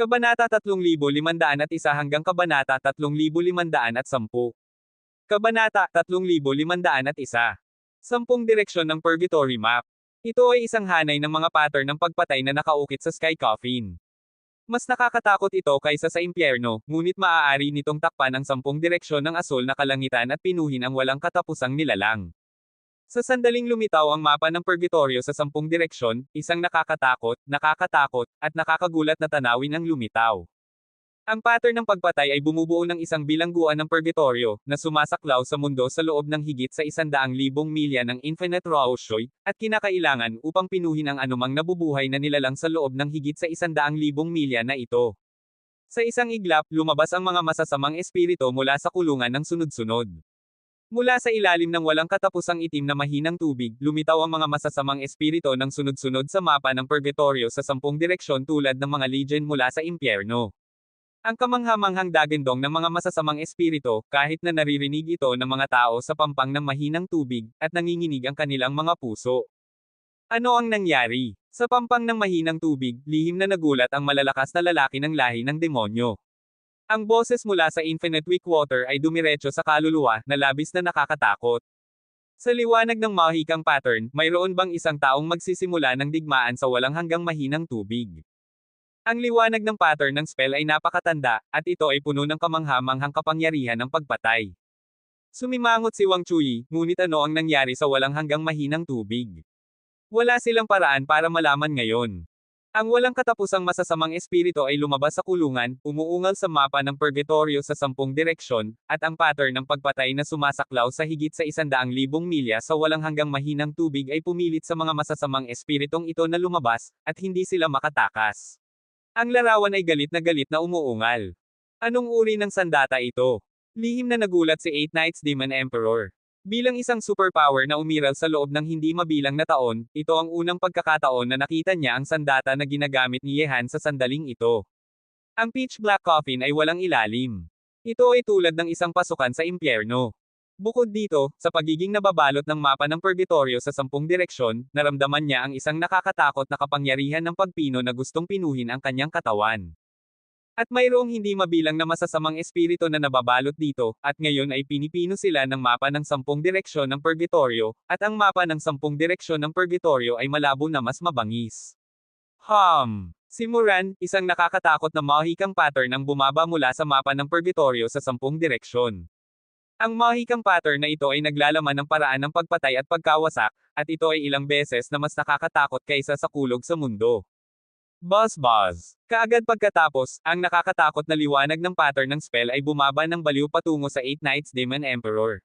Kabanata 3501 hanggang Kabanata 3510. Kabanata 3501. 10 direksyon ng Purgatory Map. Ito ay isang hanay ng mga pattern ng pagpatay na nakaukit sa Sky Coffin. Mas nakakatakot ito kaysa sa impyerno, ngunit maaari nitong takpan ang 10 direksyon ng asul na kalangitan at pinuhin ang walang katapusang nilalang. Sa sandaling lumitaw ang mapa ng Purgatorio sa 10 direksyon, isang nakakatakot, at nakakagulat na tanawin ang lumitaw. Ang pattern ng pagpatay ay bumubuo ng isang bilangguan ng Purgatorio, na sumasaklaw sa mundo sa loob ng higit sa 100,000 milya ng Infinite Roadshoy, at kinakailangan upang pinuhin ang anumang nabubuhay na nilalang sa loob ng higit sa 100,000 milya na ito. Sa isang iglap, lumabas ang mga masasamang espiritu mula sa kulungan ng sunod-sunod. Mula sa ilalim ng walang katapusang itim na mahinang tubig, lumitaw ang mga masasamang espiritu ng sunod-sunod sa mapa ng Purgatorio sa 10 direksyon tulad ng mga legion mula sa impyerno. Ang kamanghamanghang dagandong ng mga masasamang espiritu, kahit na naririnig ito ng mga tao sa pampang ng mahinang tubig, at nanginginig ang kanilang mga puso. Ano ang nangyari? Sa pampang ng mahinang tubig, lihim na nagulat ang malalakas na lalaki ng lahi ng demonyo. Ang boses mula sa Infinite Weak Water ay dumiretso sa kaluluwa, na labis na nakakatakot. Sa liwanag ng mahikang pattern, mayroon bang isang taong magsisimula ng digmaan sa walang hanggang mahinang tubig? Ang liwanag ng pattern ng spell ay napakatanda, at ito ay puno ng kamanghamanghang kapangyarihan ng pagpatay. Sumimangot si Wang Chuyi, ngunit ano ang nangyari sa walang hanggang mahinang tubig? Wala silang paraan para malaman ngayon. Ang walang katapusang masasamang espiritu ay lumabas sa kulungan, umuungal sa mapa ng Purgatorio sa 10 direksyon, at ang pattern ng pagpatay na sumasaklaw sa higit sa 100,000 milya sa walang hanggang mahinang tubig ay pumilit sa mga masasamang espiritong ito na lumabas, at hindi sila makatakas. Ang larawan ay galit na umuungal. Anong uri ng sandata ito? Lihim na nagulat si Eight Knights Demon Emperor. Bilang isang superpower na umiral sa loob ng hindi mabilang na taon, ito ang unang pagkakataon na nakita niya ang sandata na ginagamit ni Yehan sa sandaling ito. Ang pitch black coffin ay walang ilalim. Ito ay tulad ng isang pasukan sa impyerno. Bukod dito, sa pagiging nababalot ng mapa ng Purgatorio sa 10 direksyon, naramdaman niya ang isang nakakatakot na kapangyarihan ng pagpino na gustong pinuhin ang kanyang katawan. At mayroong hindi mabilang na masasamang espiritu na nababalot dito, at ngayon ay pinipino sila ng mapa ng 10 direksyon ng Purgatorio, at ang mapa ng 10 direksyon ng Purgatorio ay malabo na mas mabangis. Si Muran, isang nakakatakot na mahikang pattern ang bumaba mula sa mapa ng Purgatorio sa 10 direksyon. Ang mahikang pattern na ito ay naglalaman ng paraan ng pagpatay at pagkawasak, at ito ay ilang beses na mas nakakatakot kaysa sa kulog sa mundo. Buzz. Kaagad pagkatapos, ang nakakatakot na liwanag ng pattern ng spell ay bumaba ng baliw patungo sa Eight Knights Demon Emperor.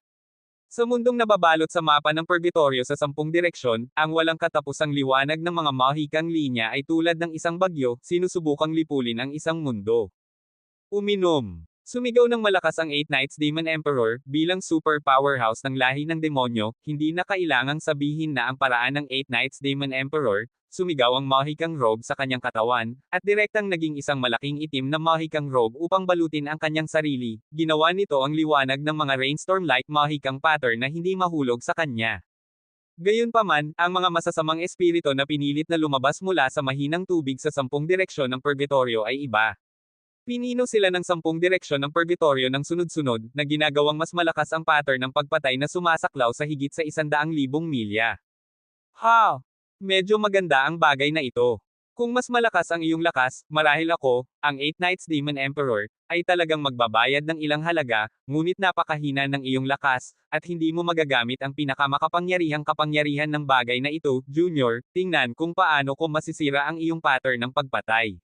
Sa mundong nababalot sa mapa ng Purgatorio sa 10 direksyon, ang walang katapusang liwanag ng mga mahikang linya ay tulad ng isang bagyo, sinusubukang lipulin ang isang mundo. Uminom. Sumigaw ng malakas ang Eight Knights Demon Emperor, bilang super powerhouse ng lahi ng demonyo, hindi na kailangang sabihin na ang paraan ng Eight Knights Demon Emperor. Sumigaw ang mahikang robe sa kanyang katawan, at direktang naging isang malaking itim na mahikang robe upang balutin ang kanyang sarili. Ginawa nito ang liwanag ng mga rainstorm-like mahikang pattern na hindi mahulog sa kanya. Gayunpaman, ang mga masasamang espiritu na pinilit na lumabas mula sa mahinang tubig sa 10 direksyon ng Purgatorio ay iba. Pinino sila ng 10 direksyon ng Purgatorio ng sunod-sunod, na ginagawang mas malakas ang pattern ng pagpatay na sumasaklaw sa higit sa 100,000 milya. Medyo maganda ang bagay na ito. Kung mas malakas ang iyong lakas, marahil ako, ang Eight Knights Demon Emperor, ay talagang magbabayad ng ilang halaga, ngunit napakahina ng iyong lakas, at hindi mo magagamit ang pinakamakapangyarihang kapangyarihan ng bagay na ito, Junior. Tingnan kung paano ko masisira ang iyong pattern ng pagpatay.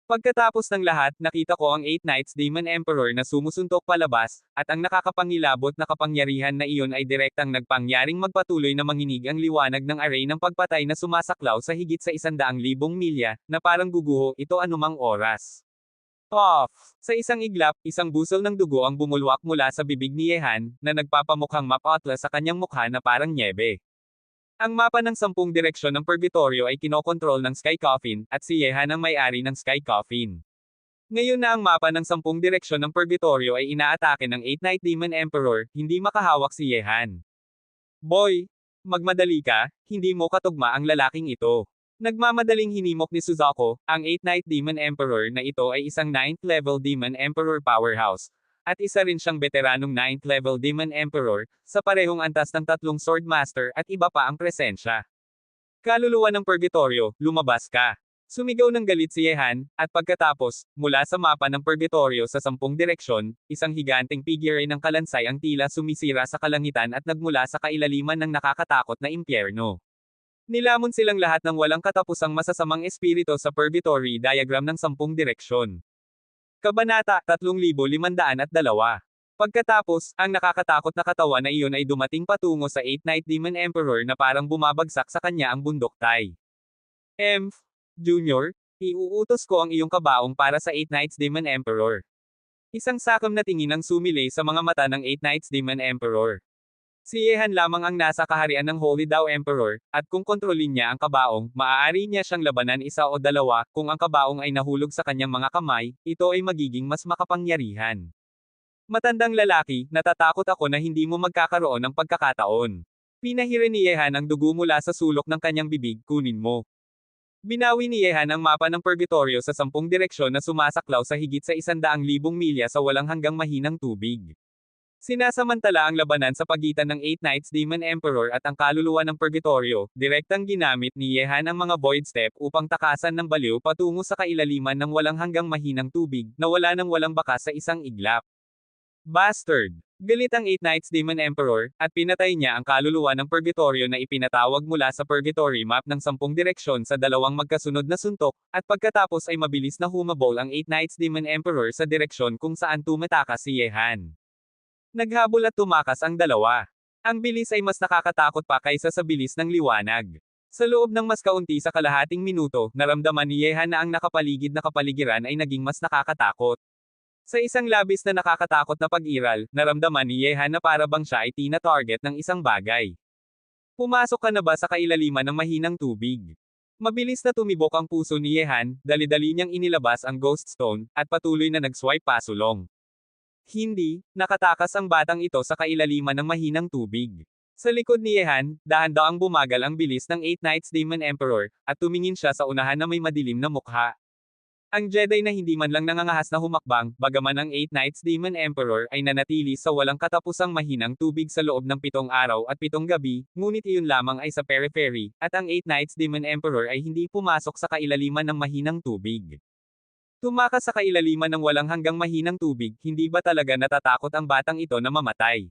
Pagkatapos ng lahat, nakita ko ang Eight Knights Demon Emperor na sumusuntok palabas, at ang nakakapangilabot na kapangyarihan na iyon ay direktang nagpangyaring magpatuloy na manginig ang liwanag ng array ng pagpatay na sumasaklaw sa higit sa 100,000 milya, na parang guguho ito anumang oras. Sa isang iglap, isang busol ng dugo ang bumulwak mula sa bibig ni Yehan, na nagpapamukhang mapatla sa kanyang mukha na parang nyebe. Ang mapa ng 10 direksyon ng Purgatorio ay kinokontrol ng Sky Coffin, at si Yehan ang may-ari ng Sky Coffin. Ngayon na ang mapa ng 10 direksyon ng Purgatorio ay inaatake ng Eight Knight Demon Emperor, hindi makahawak si Yehan. Boy, magmadali ka, hindi mo katugma ang lalaking ito. Nagmamadaling hinimok ni Suzaku, ang 8th Night Demon Emperor na ito ay isang 9th level Demon Emperor powerhouse. At isa rin siyang veteranong 9th level Demon Emperor, sa parehong antas ng tatlong Sword Master at iba pa ang presensya. Kaluluwa ng Purgatorio, lumabas ka. Sumigaw ng galit si Yehan, at pagkatapos, mula sa mapa ng Purgatorio sa 10 direksyon, isang higanteng figure ng kalansay ang tila sumisira sa kalangitan at nagmula sa kailaliman ng nakakatakot na impyerno. Nilamon silang lahat ng walang katapusang masasamang espiritu sa Purgatory diagram ng 10 direksyon. Kabanata 3502. Pagkatapos, ang nakakatakot na katawan na iyon ay dumating patungo sa 8th Night Demon Emperor na parang bumabagsak sa kanya ang bundok tay. Junior, iuutos ko ang iyong kabaong para sa 8 Nights Demon Emperor. Isang sakam na tingin ang sumilay sa mga mata ng 8 Nights Demon Emperor. Si Yehan lamang ang nasa kaharian ng Holy Dao Emperor, at kung kontrolin niya ang kabaong, maaari niya siyang labanan isa o dalawa, kung ang kabaong ay nahulog sa kanyang mga kamay, ito ay magiging mas makapangyarihan. Matandang lalaki, natatakot ako na hindi mo magkakaroon ng pagkakataon. Pinahira ni Yehan ang dugo mula sa sulok ng kanyang bibig, kunin mo. Binawi ni Yehan ang mapa ng Purgatorio sa 10 direksyon na sumasaklaw sa higit sa 100,000 milya sa walang hanggang mahinang tubig. Sinasamantala ang labanan sa pagitan ng 8 Nights Demon Emperor at ang kaluluwa ng Purgatorio, direktang ginamit ni Yehan ang mga Void Step upang takasan ng baliw patungo sa kailaliman ng walang hanggang mahinang tubig, na wala nang walang bakas sa isang iglap. Bastard! Galit ang 8 Nights Demon Emperor, at pinatay niya ang kaluluwa ng Purgatorio na ipinatawag mula sa Purgatory Map ng 10 direksyon sa dalawang magkasunod na suntok, at pagkatapos ay mabilis na humabol ang 8 Nights Demon Emperor sa direksyon kung saan tumatakas si Yehan. Naghabol at tumakas ang dalawa. Ang bilis ay mas nakakatakot pa kaysa sa bilis ng liwanag. Sa loob ng mas kaunti sa kalahating minuto, naramdaman ni Yehan na ang nakapaligid na kapaligiran ay naging mas nakakatakot. Sa isang labis na nakakatakot na pag-iral, naramdaman ni Yehan na para bang siya ay tina-target ng isang bagay. Pumasok ka na ba sa kailaliman ng mahinang tubig? Mabilis na tumibok ang puso ni Yehan, dali-dali niyang inilabas ang Ghost Stone, at patuloy na nag-swipe pasulong. Hindi, nakatakas ang batang ito sa kailaliman ng mahinang tubig. Sa likod ni Yehan, dahan-daang bumagal ang bilis ng 8 Nights Demon Emperor, at tumingin siya sa unahan na may madilim na mukha. Ang Jedi na hindi man lang nangangahas na humakbang, bagaman ang 8 Nights Demon Emperor ay nanatili sa walang katapusang mahinang tubig sa loob ng 7 araw at 7 gabi, ngunit iyon lamang ay sa periphery, at ang 8 Nights Demon Emperor ay hindi pumasok sa kailaliman ng mahinang tubig. Tumakas sa kailaliman ng walang hanggang mahinang tubig, hindi ba talaga natatakot ang batang ito na mamatay?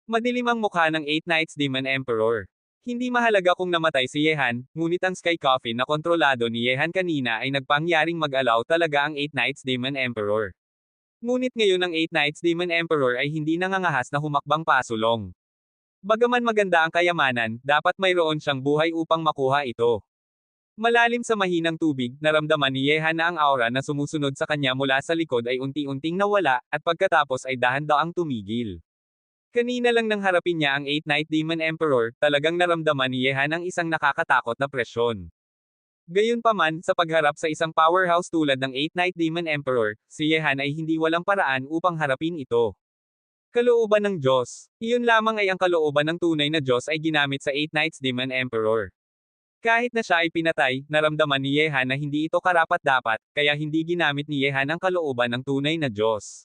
Madilim ang mukha ng 8 Nights Demon Emperor. Hindi mahalaga kung namatay si Yehan, ngunit ang Sky Coffin na kontrolado ni Yehan kanina ay nagpangyaring mag-allow talaga ang 8 Nights Demon Emperor. Ngunit ngayon ang 8 Nights Demon Emperor ay hindi nangangahas na humakbang pasulong. Bagaman maganda ang kayamanan, dapat mayroon siyang buhay upang makuha ito. Malalim sa mahinang tubig, naramdaman ni Yehan na ang aura na sumusunod sa kanya mula sa likod ay unti-unting nawala, at pagkatapos ay dahan-daang tumigil. Kanina lang nang harapin niya ang 8 Night Demon Emperor, talagang naramdaman ni Yehan ang isang nakakatakot na presyon. Gayunpaman, sa pagharap sa isang powerhouse tulad ng 8 Night Demon Emperor, si Yehan ay hindi walang paraan upang harapin ito. Kalooban ng Diyos. Iyon lamang ay ang kalooban ng tunay na Diyos ay ginamit sa 8 Nights Demon Emperor. Kahit na siya ay pinatay, naramdaman ni Yehan na hindi ito karapat-dapat, kaya hindi ginamit ni Yehan ang kalooban ng tunay na Diyos.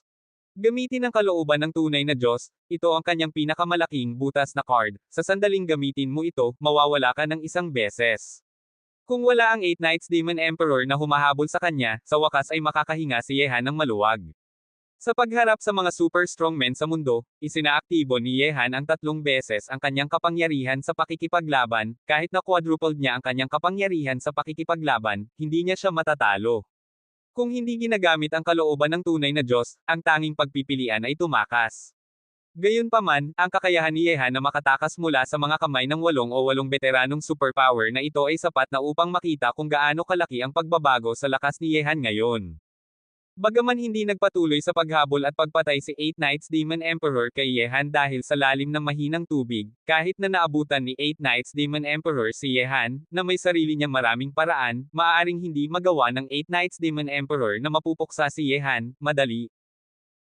Gamitin ang kalooban ng tunay na Diyos, ito ang kanyang pinakamalaking butas na card, sa sandaling gamitin mo ito, mawawala ka ng isang beses. Kung wala ang 8 Nights Demon Emperor na humahabol sa kanya, sa wakas ay makakahinga si Yehan ng maluwag. Sa pagharap sa mga super strongmen sa mundo, isinaaktibo ni Yehan ang 3 beses ang kanyang kapangyarihan sa pakikipaglaban, kahit na quadrupled niya ang kanyang kapangyarihan sa pakikipaglaban, hindi niya siya matatalo. Kung hindi ginagamit ang kalooban ng tunay na Diyos, ang tanging pagpipilian ay tumakas. Gayunpaman, ang kakayahan ni Yehan na makatakas mula sa mga kamay ng 8 o 8 veteranong superpower na ito ay sapat na upang makita kung gaano kalaki ang pagbabago sa lakas ni Yehan ngayon. Bagaman hindi nagpatuloy sa paghabol at pagpatay si 8 Nights Demon Emperor kay Yehan dahil sa lalim ng mahinang tubig, kahit na naabutan ni 8 Nights Demon Emperor si Yehan, na may sarili niyang maraming paraan, maaaring hindi magawa ng 8 Nights Demon Emperor na mapupuksa si Yehan, madali.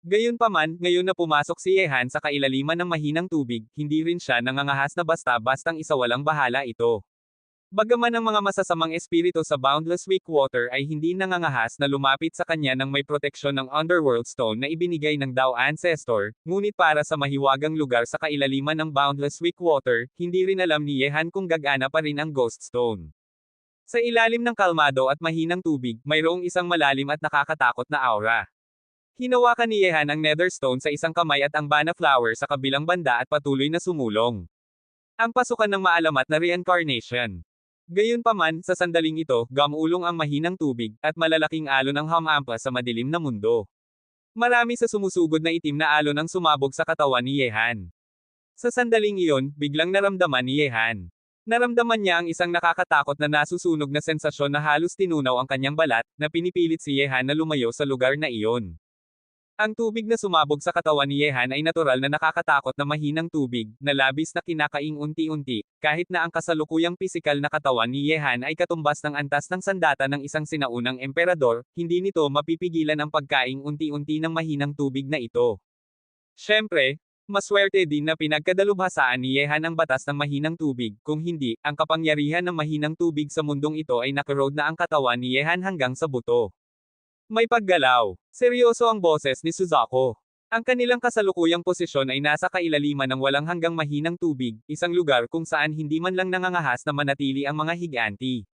Gayunpaman, ngayon na pumasok si Yehan sa kailaliman ng mahinang tubig, hindi rin siya nangangahas na basta-bastang isawalang bahala ito. Bagaman ang mga masasamang espiritu sa Boundless Weak Water ay hindi nangangahas na lumapit sa kanya nang may proteksyon ng Underworld Stone na ibinigay ng Dao Ancestor, ngunit para sa mahiwagang lugar sa kailaliman ng Boundless Weak Water, hindi rin alam ni Yehan kung gagana pa rin ang Ghost Stone. Sa ilalim ng kalmado at mahinang tubig, mayroong isang malalim at nakakatakot na aura. Hinawakan ni Yehan ang Netherstone sa isang kamay at ang Bana Flower sa kabilang banda at patuloy na sumulong. Ang pasukan ng maalamat na reincarnation. Gayunpaman, sa sandaling ito, gamulong ang mahinang tubig, at malalaking alon ang humampa sa madilim na mundo. Marami sa sumusugod na itim na alon ang sumabog sa katawan ni Yehan. Sa sandaling iyon, biglang naramdaman ni Yehan. Naramdaman niya ang isang nakakatakot na nasusunog na sensasyon na halos tinunaw ang kanyang balat, na pinipilit si Yehan na lumayo sa lugar na iyon. Ang tubig na sumabog sa katawan ni Yehan ay natural na nakakatakot na mahinang tubig, na labis na kinakaing unti-unti, kahit na ang kasalukuyang pisikal na katawan ni Yehan ay katumbas ng antas ng sandata ng isang sinaunang emperador, hindi nito mapipigilan ang pagkaing unti-unti ng mahinang tubig na ito. Siyempre, maswerte din na pinagkadalubhasaan ni Yehan ang batas ng mahinang tubig, kung hindi, ang kapangyarihan ng mahinang tubig sa mundong ito ay nakarod na ang katawan ni Yehan hanggang sa buto. May paggalaw. Seryoso ang boses ni Suzaku. Ang kanilang kasalukuyang posisyon ay nasa kailaliman ng walang hanggang mahinang tubig, isang lugar kung saan hindi man lang nangangahas na manatili ang mga higanti.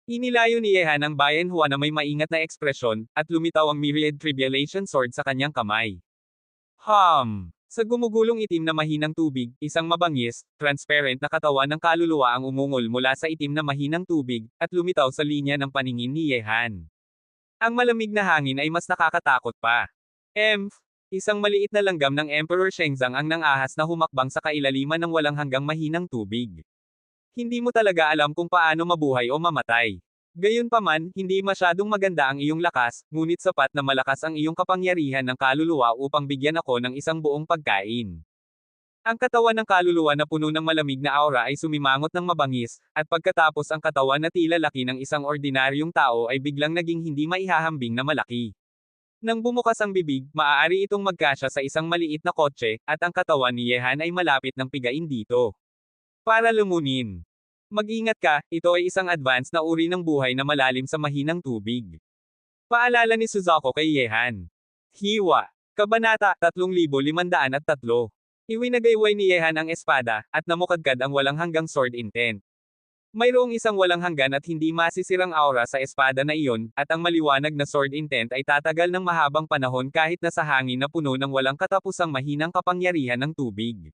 Inilayo ni Yehan ang Bayan Hua na may maingat na ekspresyon, at lumitaw ang Myriad Tribulation Sword sa kanyang kamay. Sa gumugulong itim na mahinang tubig, isang mabangis, transparent na katawan ng kaluluwa ang umungol mula sa itim na mahinang tubig, at lumitaw sa linya ng paningin ni Yehan. Ang malamig na hangin ay mas nakakatakot pa. Isang maliit na langgam ng Emperor Shenzang ang nangahas na humakbang sa kailaliman ng walang hanggang mahinang tubig. Hindi mo talaga alam kung paano mabuhay o mamatay. Gayunpaman, hindi masyadong maganda ang iyong lakas, ngunit sapat na malakas ang iyong kapangyarihan ng kaluluwa upang bigyan ako ng isang buong pagkain. Ang katawan ng kaluluwa na puno ng malamig na aura ay sumimangot ng mabangis, at pagkatapos ang katawan na tila laki ng isang ordinaryong tao ay biglang naging hindi maihahambing na malaki. Nang bumukas ang bibig, maaari itong magkasya sa isang maliit na kotse, at ang katawan ni Yehan ay malapit ng pigain dito. Para lumunin. Mag-ingat ka, ito ay isang advanced na uri ng buhay na malalim sa mahinang tubig. Paalala ni Suzaku kay Yehan. Hiwa. Kabanata 3503. Iwinagayway ni Yehan ang espada, at namukadkad ang walang hanggang sword intent. Mayroong isang walang hanggan at hindi masisirang aura sa espada na iyon, at ang maliwanag na sword intent ay tatagal ng mahabang panahon kahit nasa hangin na puno ng walang katapusang mahinang kapangyarihan ng tubig.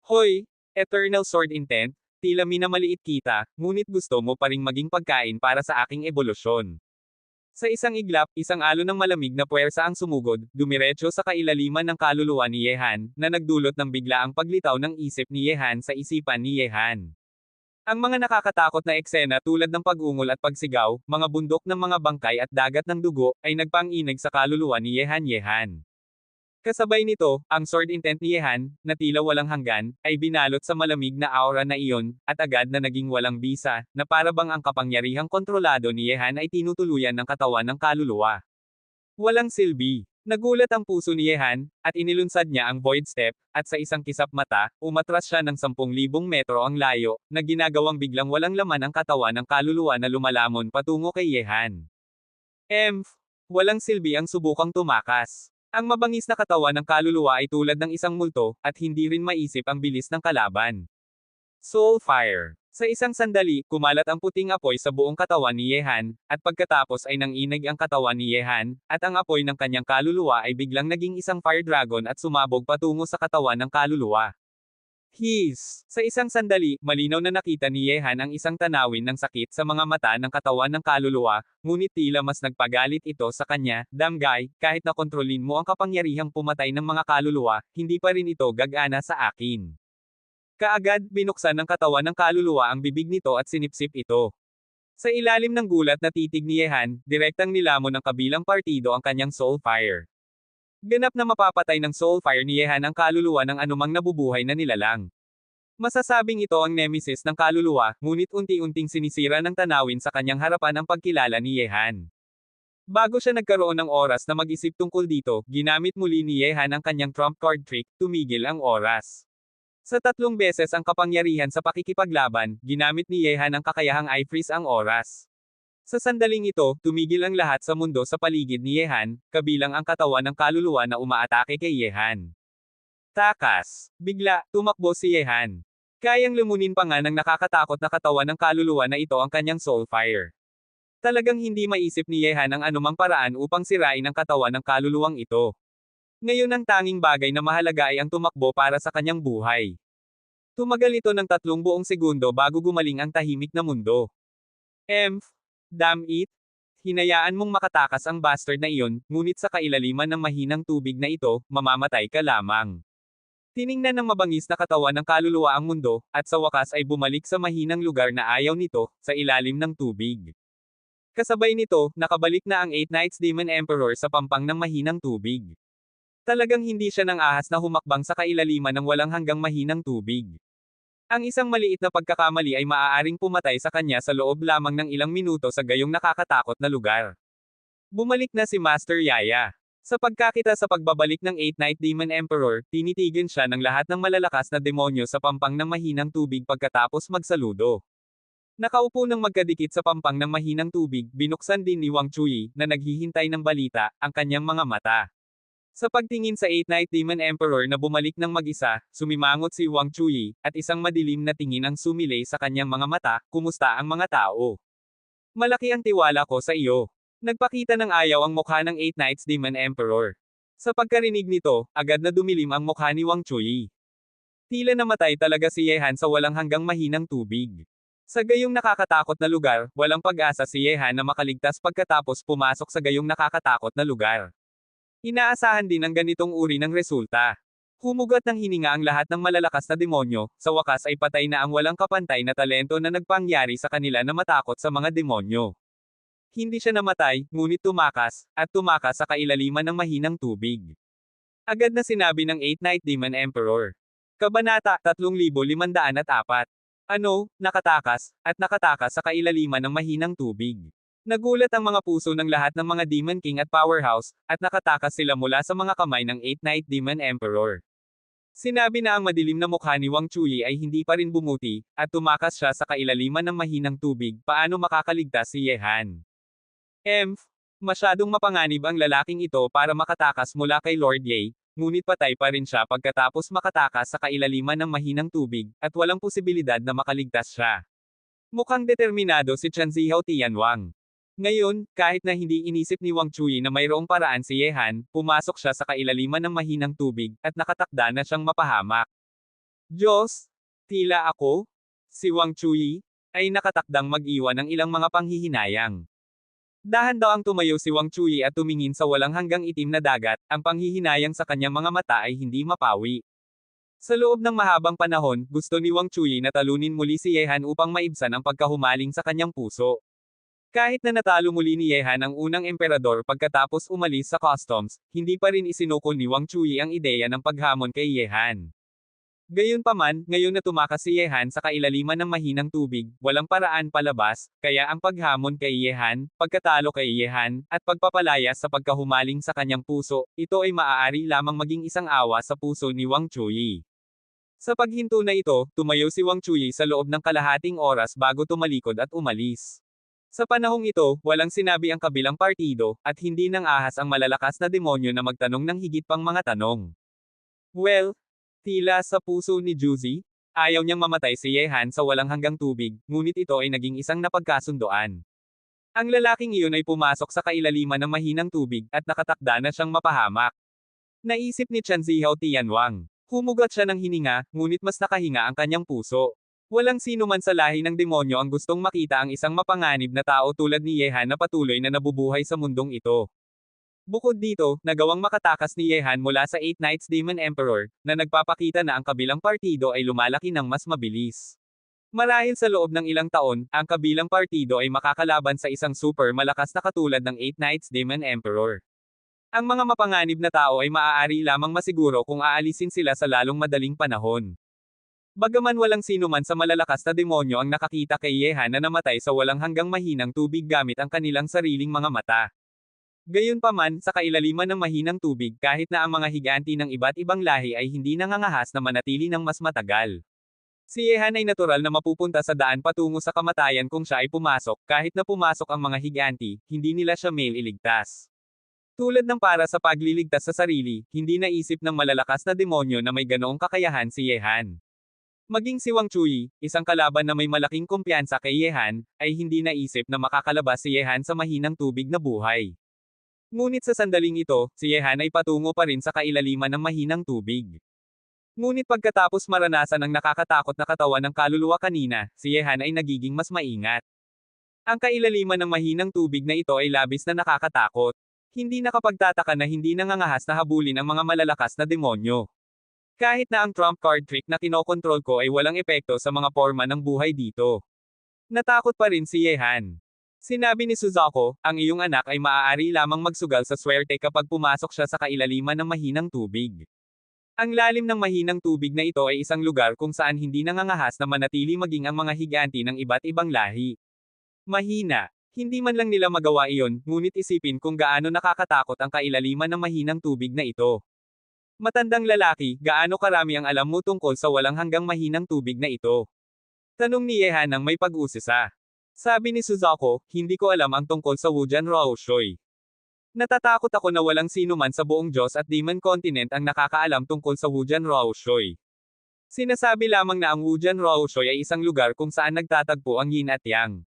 Hoy! Eternal sword intent, tila minamaliit kita, ngunit gusto mo pa ring maging pagkain para sa aking ebolusyon. Sa isang iglap, isang alon ng malamig na puwersa ang sumugod, dumiretso sa kailaliman ng kaluluwa ni Yehan, na nagdulot ng biglaang paglitaw ng isip ni Yehan sa isipan ni Yehan. Ang mga nakakatakot na eksena tulad ng pag-ungol at pagsigaw, mga bundok ng mga bangkay at dagat ng dugo, ay nagpang-inig sa kaluluwa ni Yehan. Kasabay nito, ang sword intent ni Yehan, na tila walang hanggan, ay binalot sa malamig na aura na iyon, at agad na naging walang bisa, na para bang ang kapangyarihang kontrolado ni Yehan ay tinutuluyan ng katawan ng kaluluwa. Walang silbi. Nagulat ang puso ni Yehan, at inilunsad niya ang Void Step, at sa isang kisap mata, umatras siya ng 10,000 metro ang layo, na ginagawang biglang walang laman ang katawan ng kaluluwa na lumalamon patungo kay Yehan. Walang silbi ang subukang tumakas. Ang mabangis na katawan ng kaluluwa ay tulad ng isang multo, at hindi rin maisip ang bilis ng kalaban. Soul Fire. Sa isang sandali, kumalat ang puting apoy sa buong katawan ni Yehan, at pagkatapos ay nanginig ang katawan ni Yehan, at ang apoy ng kanyang kaluluwa ay biglang naging isang fire dragon at sumabog patungo sa katawan ng kaluluwa. Sa isang sandali, malinaw na nakita ni Yehan ang isang tanawin ng sakit sa mga mata ng katawan ng kaluluwa, ngunit tila mas nagpagalit ito sa kanya, damgay, kahit na kontrolin mo ang kapangyarihang pumatay ng mga kaluluwa, hindi pa rin ito gagana sa akin. Kaagad, binuksan ng katawan ng kaluluwa ang bibig nito at sinipsip ito. Sa ilalim ng gulat na titig ni Yehan, direktang nilamon ng kabilang partido ang kanyang soul fire. Ganap na mapapatay ng soul fire ni Yehan ang kaluluwa ng anumang nabubuhay na nilalang. Masasabing ito ang nemesis ng kaluluwa, ngunit unti-unting sinisira ng tanawin sa kanyang harapan ang pagkilala ni Yehan. Bago siya nagkaroon ng oras na mag-isip tungkol dito, ginamit muli ni Yehan ang kanyang trump card trick, tumigil ang oras. Sa 3 beses ang kapangyarihan sa pakikipaglaban, ginamit ni Yehan ang kakayahang i-freeze ang oras. Sa sandaling ito, tumigil ang lahat sa mundo sa paligid ni Yehan, kabilang ang katawan ng kaluluwa na umaatake kay Yehan. Takas. Bigla, tumakbo si Yehan. Kayang lumunin pa nga ng nakakatakot na katawan ng kaluluwa na ito ang kanyang soul fire. Talagang hindi maisip ni Yehan ang anumang paraan upang sirain ang katawan ng kaluluwang ito. Ngayon ang tanging bagay na mahalaga ay ang tumakbo para sa kanyang buhay. Tumagal ito ng 3 buong segundo bago gumaling ang tahimik na mundo. Damn it! Hinayaan mong makatakas ang bastard na iyon, ngunit sa kailaliman ng mahinang tubig na ito, mamamatay ka lamang. Tiningnan ng mabangis na katawan ng kaluluwa ang mundo, at sa wakas ay bumalik sa mahinang lugar na ayaw nito, sa ilalim ng tubig. Kasabay nito, nakabalik na ang 8 Nights Demon Emperor sa pampang ng mahinang tubig. Talagang hindi siya nang ahas na humakbang sa kailaliman ng walang hanggang mahinang tubig. Ang isang maliit na pagkakamali ay maaaring pumatay sa kanya sa loob lamang ng ilang minuto sa gayong nakakatakot na lugar. Bumalik na si Master Yaya. Sa pagkakita sa pagbabalik ng 8 Night Demon Emperor, tinitigin siya ng lahat ng malalakas na demonyo sa pampang ng mahinang tubig pagkatapos magsaludo. Nakaupo ng magkadikit sa pampang ng mahinang tubig, binuksan din ni Wang Chui, na naghihintay ng balita, ang kanyang mga mata. Sa pagtingin sa 8 Night Demon Emperor na bumalik ng mag-isa, sumimangot si Wang Chui, at isang madilim na tingin ang sumilay sa kanyang mga mata, kumusta ang mga tao? Malaki ang tiwala ko sa iyo. Nagpakita ng ayaw ang mukha ng 8 Nights Demon Emperor. Sa pagkarinig nito, agad na dumilim ang mukha ni Wang Chui. Tila namatay talaga si Yehan sa walang hanggang mahinang tubig. Sa gayong nakakatakot na lugar, walang pag-asa si Yehan na makaligtas pagkatapos pumasok sa gayong nakakatakot na lugar. Inaasahan din ang ganitong uri ng resulta. Humugat ng hininga ang lahat ng malalakas na demonyo, sa wakas ay patay na ang walang kapantay na talento na nagpangyari sa kanila na matakot sa mga demonyo. Hindi siya namatay, ngunit tumakas, at tumakas sa kailaliman ng mahinang tubig. Agad na sinabi ng 8 Night Demon Emperor. Kabanata 3504. Ano, nakatakas, at nakatakas sa kailaliman ng mahinang tubig. Nagulat ang mga puso ng lahat ng mga Demon King at Powerhouse, at nakatakas sila mula sa mga kamay ng 8 Night Demon Emperor. Sinabi na ang madilim na mukha ni Wang Chui ay hindi pa rin bumuti, at tumakas siya sa kailaliman ng mahinang tubig, paano makakaligtas si Yehan? Masyadong mapanganib ang lalaking ito para makatakas mula kay Lord Ye, ngunit patay pa rin siya pagkatapos makatakas sa kailaliman ng mahinang tubig, at walang posibilidad na makaligtas siya. Mukhang determinado si Chanzihao Tianwang. Ngayon, kahit na hindi inisip ni Wang Chui na mayroong paraan si Yehan, pumasok siya sa kailaliman ng mahinang tubig, at nakatakda na siyang mapahamak. Diyos! Tila ako? Si Wang Chui? Ay nakatakdang mag-iwan ng ilang mga panghihinayang. Dahan daw ang tumayo si Wang Chui at tumingin sa walang hanggang itim na dagat, ang panghihinayang sa kanyang mga mata ay hindi mapawi. Sa loob ng mahabang panahon, gusto ni Wang Chui na talunin muli si Yehan upang maibsan ang pagkahumaling sa kanyang puso. Kahit na natalo muli ni Yehan ang unang emperador pagkatapos umalis sa customs, hindi pa rin isinuko ni Wang Chui ang ideya ng paghamon kay Yehan. Gayunpaman, ngayon na tumakas si Yehan sa kailaliman ng mahinang tubig, walang paraan palabas, kaya ang paghamon kay Yehan, pagkatalo kay Yehan, at pagpapalaya sa pagkahumaling sa kanyang puso, ito ay maaari lamang maging isang awa sa puso ni Wang Chui. Sa paghinto na ito, tumayo si Wang Chui sa loob ng kalahating oras bago tumalikod at umalis. Sa panahong ito, walang sinabi ang kabilang partido, at hindi nang ahas ang malalakas na demonyo na magtanong ng higit pang mga tanong. Well, tila sa puso ni Juzi, ayaw niyang mamatay si Yehan sa walang hanggang tubig, ngunit ito ay naging isang napagkasundoan. Ang lalaking iyon ay pumasok sa kailaliman ng mahinang tubig, at nakatakda na siyang mapahamak. Naisip ni Chanzihao Tianwang. Humugat siya ng hininga, ngunit mas nakahinga ang kanyang puso. Walang sino man sa lahi ng demonyo ang gustong makita ang isang mapanganib na tao tulad ni Yehan na patuloy na nabubuhay sa mundong ito. Bukod dito, nagawang makatakas ni Yehan mula sa 8 Nights Demon Emperor, na nagpapakita na ang kabilang partido ay lumalaki ng mas mabilis. Marahil sa loob ng ilang taon, ang kabilang partido ay makakalaban sa isang super malakas na katulad ng 8 Nights Demon Emperor. Ang mga mapanganib na tao ay maaari lamang masiguro kung aalisin sila sa lalong madaling panahon. Bagaman walang sino man sa malalakas na demonyo ang nakakita kay Yehan na namatay sa walang hanggang mahinang tubig gamit ang kanilang sariling mga mata. Gayunpaman, sa kailaliman ng mahinang tubig kahit na ang mga higanti ng iba't ibang lahi ay hindi nangangahas na manatili ng mas matagal. Si Yehan ay natural na mapupunta sa daan patungo sa kamatayan kung siya ay pumasok, kahit na pumasok ang mga higanti, hindi nila siya mailigtas. Tulad ng para sa pagliligtas sa sarili, hindi naisip ng malalakas na demonyo na may ganoong kakayahan si Yehan. Maging si Wang Chui, isang kalaban na may malaking kumpiyansa kay Yehan, ay hindi naisip na makakalabas si Yehan sa mahinang tubig na buhay. Ngunit sa sandaling ito, si Yehan ay patungo pa rin sa kailaliman ng mahinang tubig. Ngunit pagkatapos maranasan ang nakakatakot na katawan ng kaluluwa kanina, si Yehan ay nagiging mas maingat. Ang kailaliman ng mahinang tubig na ito ay labis na nakakatakot. Hindi nakapagtataka na hindi nangangahas na habulin ang mga malalakas na demonyo. Kahit na ang trump card trick na kinokontrol ko ay walang epekto sa mga forma ng buhay dito. Natakot pa rin si Yehan. Sinabi ni Suzuko, ang iyong anak ay maaari lamang magsugal sa swerte kapag pumasok siya sa kailaliman ng mahinang tubig. Ang lalim ng mahinang tubig na ito ay isang lugar kung saan hindi nangangahas na manatili maging ang mga higanti ng iba't ibang lahi. Mahina. Hindi man lang nila magawa iyon, ngunit isipin kung gaano nakakatakot ang kailaliman ng mahinang tubig na ito. Matandang lalaki, gaano karami ang alam mo tungkol sa walang hanggang mahinang tubig na ito? Tanong ni Yehan nang may pag-usisa. Sabi ni Suzuko, hindi ko alam ang tungkol sa Wujian Raoshui. Natatakot ako na walang sino man sa buong Diyos at Demon Continent ang nakakaalam tungkol sa Wujian Raoshui. Sinasabi lamang na ang Wujian Raoshui ay isang lugar kung saan nagtatagpo ang yin at yang.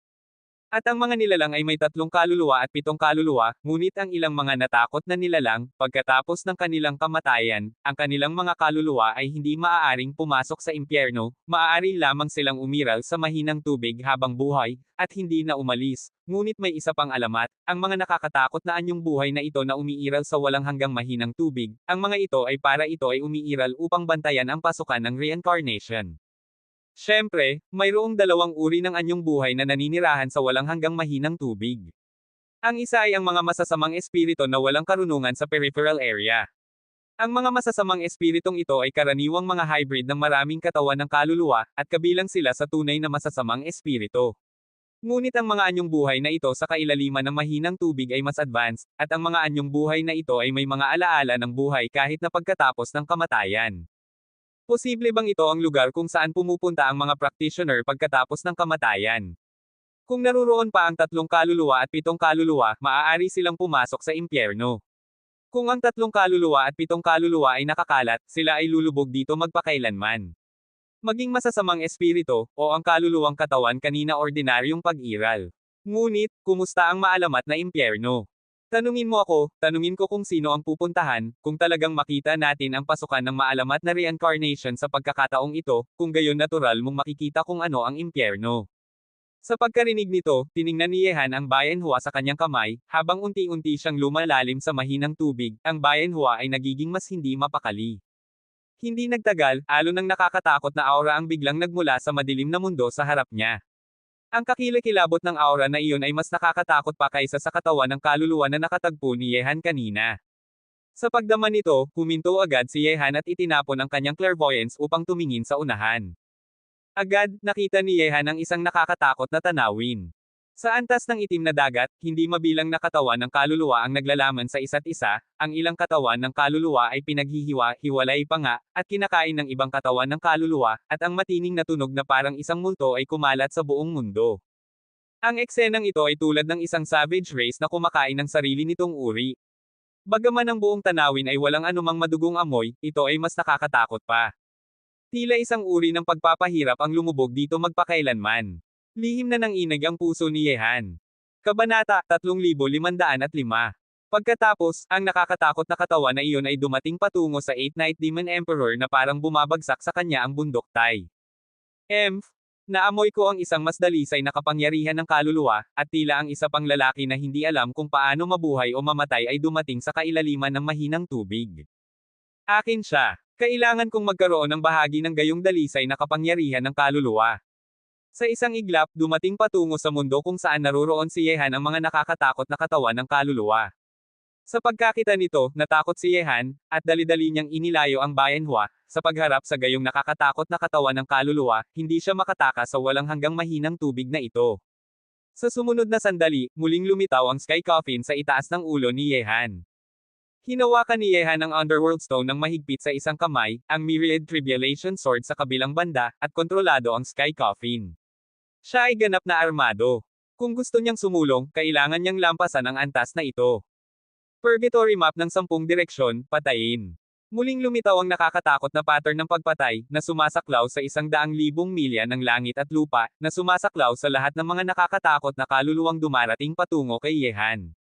At ang mga nilalang ay may 3 kaluluwa at 7 kaluluwa, ngunit ang ilang mga natakot na nilalang, pagkatapos ng kanilang kamatayan, ang kanilang mga kaluluwa ay hindi maaaring pumasok sa impyerno, maaari lamang silang umiral sa mahinang tubig habang buhay, at hindi na umalis. Ngunit may isa pang alamat, ang mga nakakatakot na anyong buhay na ito na umiiral sa walang hanggang mahinang tubig, ang mga ito ay umiiral upang bantayan ang pasukan ng reincarnation. Siyempre, mayroong 2 uri ng anyong buhay na naninirahan sa walang hanggang mahinang tubig. Ang isa ay ang mga masasamang espiritu na walang karunungan sa peripheral area. Ang mga masasamang espiritong ito ay karaniwang mga hybrid ng maraming katawan ng kaluluwa, at kabilang sila sa tunay na masasamang espiritu. Ngunit ang mga anyong buhay na ito sa kailaliman ng mahinang tubig ay mas advanced, at ang mga anyong buhay na ito ay may mga alaala ng buhay kahit na pagkatapos ng kamatayan. Posible bang ito ang lugar kung saan pumupunta ang mga practitioner pagkatapos ng kamatayan? Kung naruroon pa ang 3 kaluluwa at 7 kaluluwa, maaari silang pumasok sa impyerno. Kung ang 3 kaluluwa at 7 kaluluwa ay nakakalat, sila ay lulubog dito magpakailanman. Maging masasamang espiritu, o ang kaluluwang katawan kanina ordinaryong pag-iral. Ngunit, kumusta ang maalamat na impyerno? Tanungin mo ako, tanungin ko kung sino ang pupuntahan, kung talagang makita natin ang pasukan ng maalamat na reincarnation sa pagkakataong ito, kung gayon natural mong makikita kung ano ang impyerno. Sa pagkarinig nito, tiningnan ni Yehan ang Bayan Hua sa kanyang kamay, habang unti-unti siyang lumalalim sa mahinang tubig, ang Bayan Hua ay nagiging mas hindi mapakali. Hindi nagtagal, alon ng nakakatakot na aura ang biglang nagmula sa madilim na mundo sa harap niya. Ang kakilakilabot ng aura na iyon ay mas nakakatakot pa kaysa sa katawan ng kaluluwa na nakatagpo ni Yehan kanina. Sa pagdaman nito, huminto agad si Yehan at itinapon ang kanyang clairvoyance upang tumingin sa unahan. Agad, nakita ni Yehan ang isang nakakatakot na tanawin. Sa antas ng itim na dagat, hindi mabilang na katawan ng kaluluwa ang naglalaman sa isa't isa, ang ilang katawan ng kaluluwa ay pinaghihiwa-hiwalay pa nga, at kinakain ng ibang katawan ng kaluluwa, at ang matining na tunog na parang isang multo ay kumalat sa buong mundo. Ang eksenang ito ay tulad ng isang savage race na kumakain ng sarili nitong uri. Bagaman ang buong tanawin ay walang anumang madugong amoy, ito ay mas nakakatakot pa. Tila isang uri ng pagpapahirap ang lumubog dito magpakailanman. Lihim na nanginig ang puso ni Yehan. Kabanata 3505. Pagkatapos, ang nakakatakot na katawan na iyon ay dumating patungo sa 8-Night Demon Emperor na parang bumabagsak sa kanya ang bundok tay. Naamoy ko ang isang mas dalisay na kapangyarihan ng kaluluwa, at tila ang isa pang lalaki na hindi alam kung paano mabuhay o mamatay ay dumating sa kailaliman ng mahinang tubig. Akin siya. Kailangan kong magkaroon ng bahagi ng gayong dalisay na kapangyarihan ng kaluluwa. Sa isang iglap, dumating patungo sa mundo kung saan naruroon si Yehan ang mga nakakatakot na katawan ng kaluluwa. Sa pagkakita nito, natakot si Yehan, at dali-dali niyang inilayo ang Bayan Hua, sa pagharap sa gayong nakakatakot na katawan ng kaluluwa, hindi siya makatakas sa walang hanggang mahinang tubig na ito. Sa sumunod na sandali, muling lumitaw ang Sky Coffin sa itaas ng ulo ni Yehan. Hinawakan ni Yehan ang Underworld Stone ng mahigpit sa isang kamay, ang Myriad Tribulation Sword sa kabilang banda, at kontrolado ang Sky Coffin. Siya ay ganap na armado. Kung gusto niyang sumulong, kailangan niyang lampasan ang antas na ito. Purgatory Map ng 10 direksyon, patayin. Muling lumitaw ang nakakatakot na pattern ng pagpatay, na sumasaklaw sa 100,000 milya ng langit at lupa, na sumasaklaw sa lahat ng mga nakakatakot na kaluluwang dumarating patungo kay Yehan.